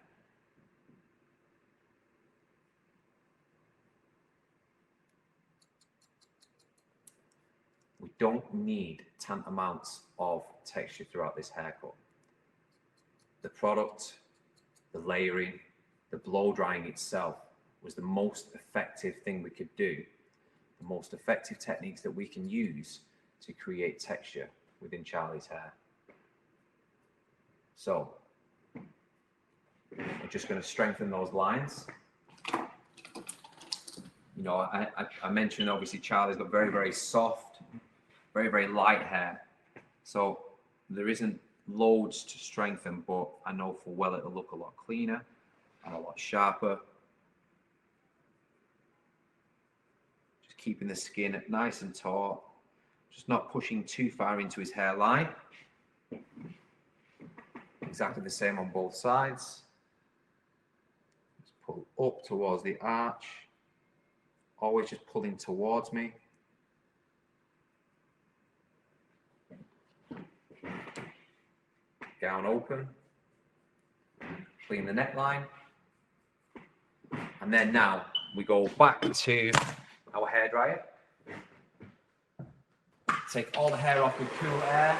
We don't need tant amounts of texture throughout this haircut. The product, the layering, the blow drying itself was the most effective thing we could do, the most effective techniques that we can use to create texture within Charlie's hair. So we're just going to strengthen those lines. You know, I mentioned obviously Charlie's got very, very soft, very, very light hair. So there isn't loads to strengthen, but I know full well it'll look a lot cleaner and a lot sharper. Just keeping the skin nice and taut, just not pushing too far into his hairline. Exactly the same on both sides. Just pull up towards the arch. Always just pulling towards me. Gown open. Clean the neckline. And then now we go back to our hairdryer. Take all the hair off with cool air.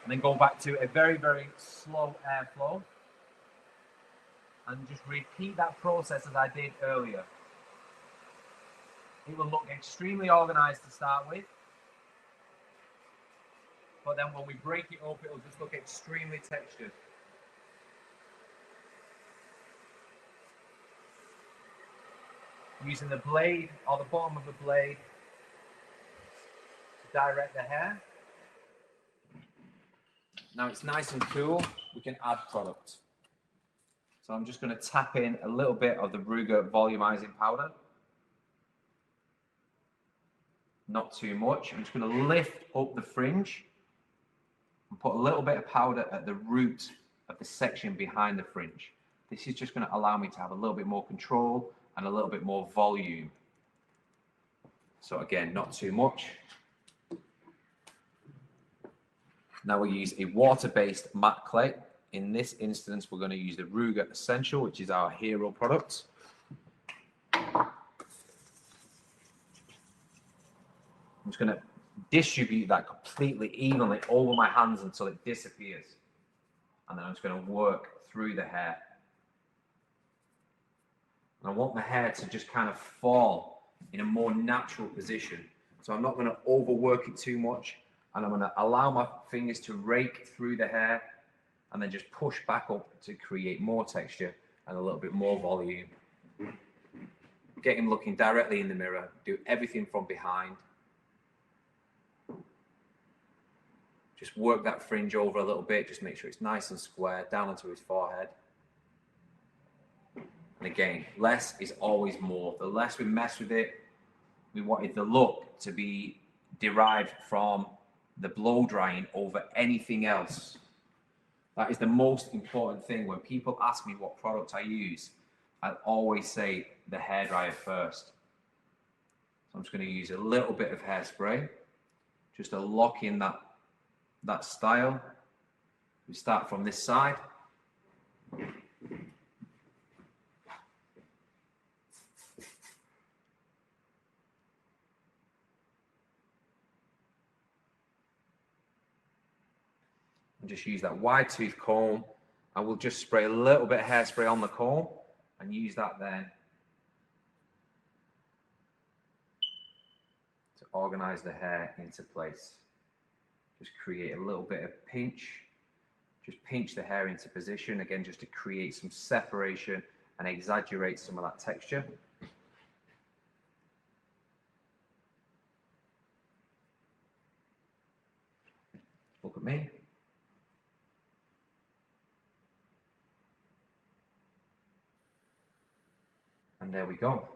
And then go back to a very, very slow airflow. And just repeat that process as I did earlier. It will look extremely organized to start with. But then when we break it up, it'll just look extremely textured. Using the blade or the bottom of the blade to direct the hair. Now it's nice and cool, we can add product. So I'm just going to tap in a little bit of the Ruger Volumizing powder. Not too much. I'm just going to lift up the fringe and put a little bit of powder at the root of the section behind the fringe. This is just going to allow me to have a little bit more control and a little bit more volume. So again, not too much. Now we use a water-based matte clay. In this instance, we're going to use the Ruger Essential, which is our hero product. I'm just going to distribute that completely evenly over my hands until it disappears. And then I'm just going to work through the hair. And I want the hair to just kind of fall in a more natural position. So I'm not going to overwork it too much. And I'm going to allow my fingers to rake through the hair and then just push back up to create more texture and a little bit more volume. Get him looking directly in the mirror. Do everything from behind. Just work that fringe over a little bit. Just make sure it's nice and square down onto his forehead. And again, less is always more. The less we mess with it, we wanted the look to be derived from the blow drying over anything else. That is the most important thing. When people ask me what product I use, I always say the hairdryer first. So I'm just going to use a little bit of hairspray just to lock in that style. We start from this side. Just use that wide tooth comb. I will just spray a little bit of hairspray on the comb and use that then to organize the hair into place. Just create a little bit of pinch. Just pinch the hair into position again, just to create some separation and exaggerate some of that texture. Look at me. And there we go.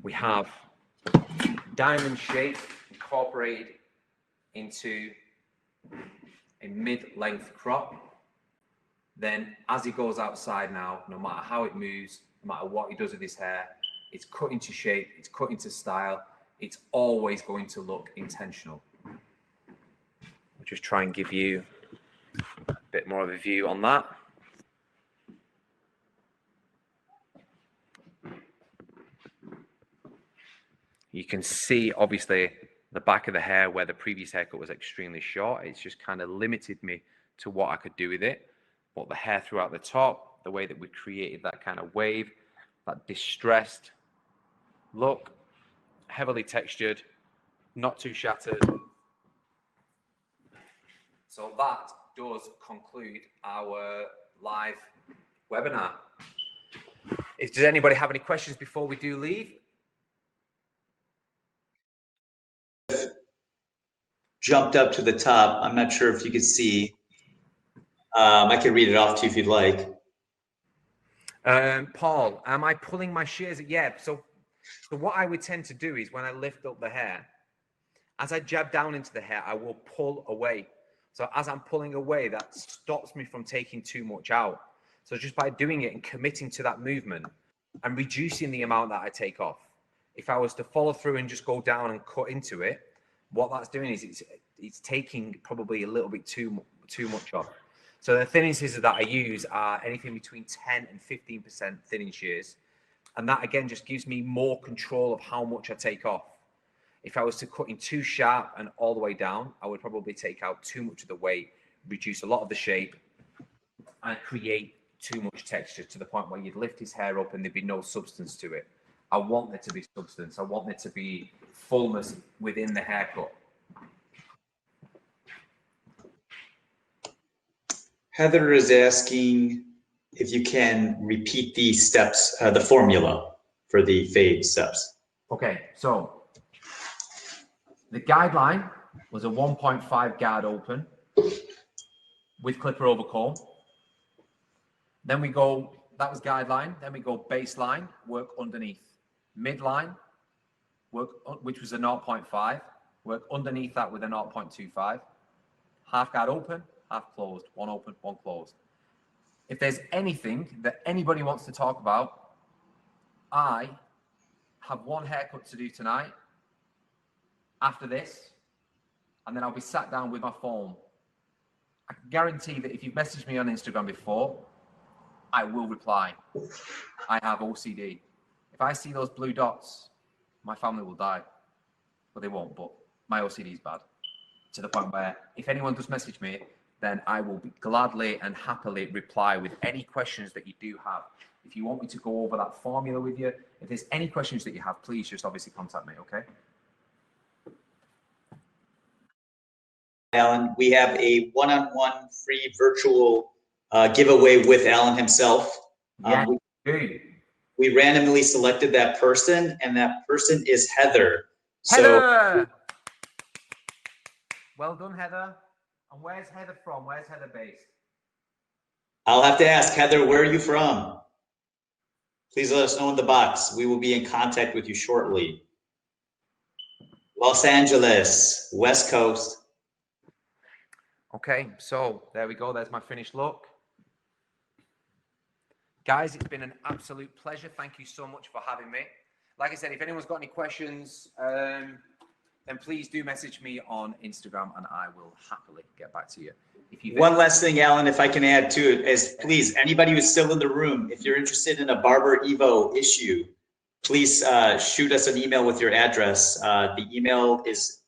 We have diamond shape incorporated into a mid-length crop. Then as he goes outside now, no matter how it moves, no matter what he does with his hair, it's cut into shape, it's cut into style, it's always going to look intentional. I'll just try and give you a bit more of a view on that. You can see, obviously, the back of the hair where the previous haircut was extremely short. It's just kind of limited me to what I could do with it. But the hair throughout the top, the way that we created that kind of wave, that distressed look, heavily textured, not too shattered. So that does conclude our live webinar. Does anybody have any questions before we do leave? Jumped up to the top. I'm not sure if you could see. I can read it off to you if you'd like. Paul, am I pulling my shears? Yeah. So what I would tend to do is when I lift up the hair, as I jab down into the hair, I will pull away. So as I'm pulling away, that stops me from taking too much out. So just by doing it and committing to that movement and reducing the amount that I take off. If I was to follow through and just go down and cut into it, what that's doing is it's taking probably a little bit too much off. So the thinning scissors that I use are anything between 10 and 15% thinning shears. And that again just gives me more control of how much I take off. If I was to cut in too sharp and all the way down, I would probably take out too much of the weight, reduce a lot of the shape, and create too much texture to the point where you'd lift his hair up and there'd be no substance to it. I want there to be substance. I want there to be fullness within the haircut. Heather is asking if you can repeat the steps, the formula for the fade steps. Okay, so the guideline was a 1.5 guard open with clipper over comb. Then we go, that was guideline. Then we go baseline, work underneath. Midline, work, which was a 0.5, work underneath that with a 0.25. Half guard open, half closed, one open, one closed. If there's anything that anybody wants to talk about, I have one haircut to do tonight after this, and then I'll be sat down with my phone. I can guarantee that if you've messaged me on Instagram before, I will reply. I have OCD. If I see those blue dots, my family will die. Well, they won't, but my OCD is bad. To the point where if anyone does message me, then I will gladly and happily reply with any questions that you do have. If you want me to go over that formula with you, if there's any questions that you have, please just obviously contact me, okay? Alan, we have a one-on-one free virtual giveaway with Alan himself. Yeah, we randomly selected that person, and that person is Heather. Heather! Well done, Heather. And where's Heather from? Where's Heather based? I'll have to ask, Heather, where are you from? Please let us know in the box. We will be in contact with you shortly. Los Angeles, West Coast. Okay, so there we go. There's my finished look. Guys, it's been an absolute pleasure. Thank you so much for having me. Like I said, if anyone's got any questions, then please do message me on Instagram and I will happily get back to you. One last thing, Alan, if I can add to it, is please, anybody who's still in the room, if you're interested in a Barber Evo issue, please shoot us an email with your address. The email is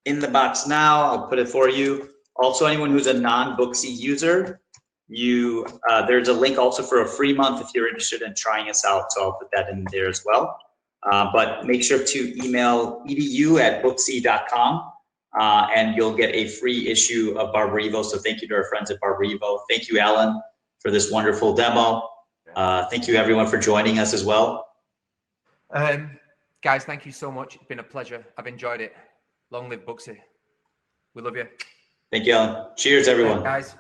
in the box now. I'll put it for you. Also, anyone who's a non-Booksy user, there's a link also for a free month if you're interested in trying us out. So I'll put that in there as well. But make sure to email edu@booksy.com and you'll get a free issue of Barber Evo. So thank you to our friends at Barber Evo. Thank you, Alan, for this wonderful demo. Thank you, everyone, for joining us as well. Guys, thank you so much. It's been a pleasure. I've enjoyed it. Long live Booksy. We love you. Thank you, Alan. Cheers, everyone. Guys.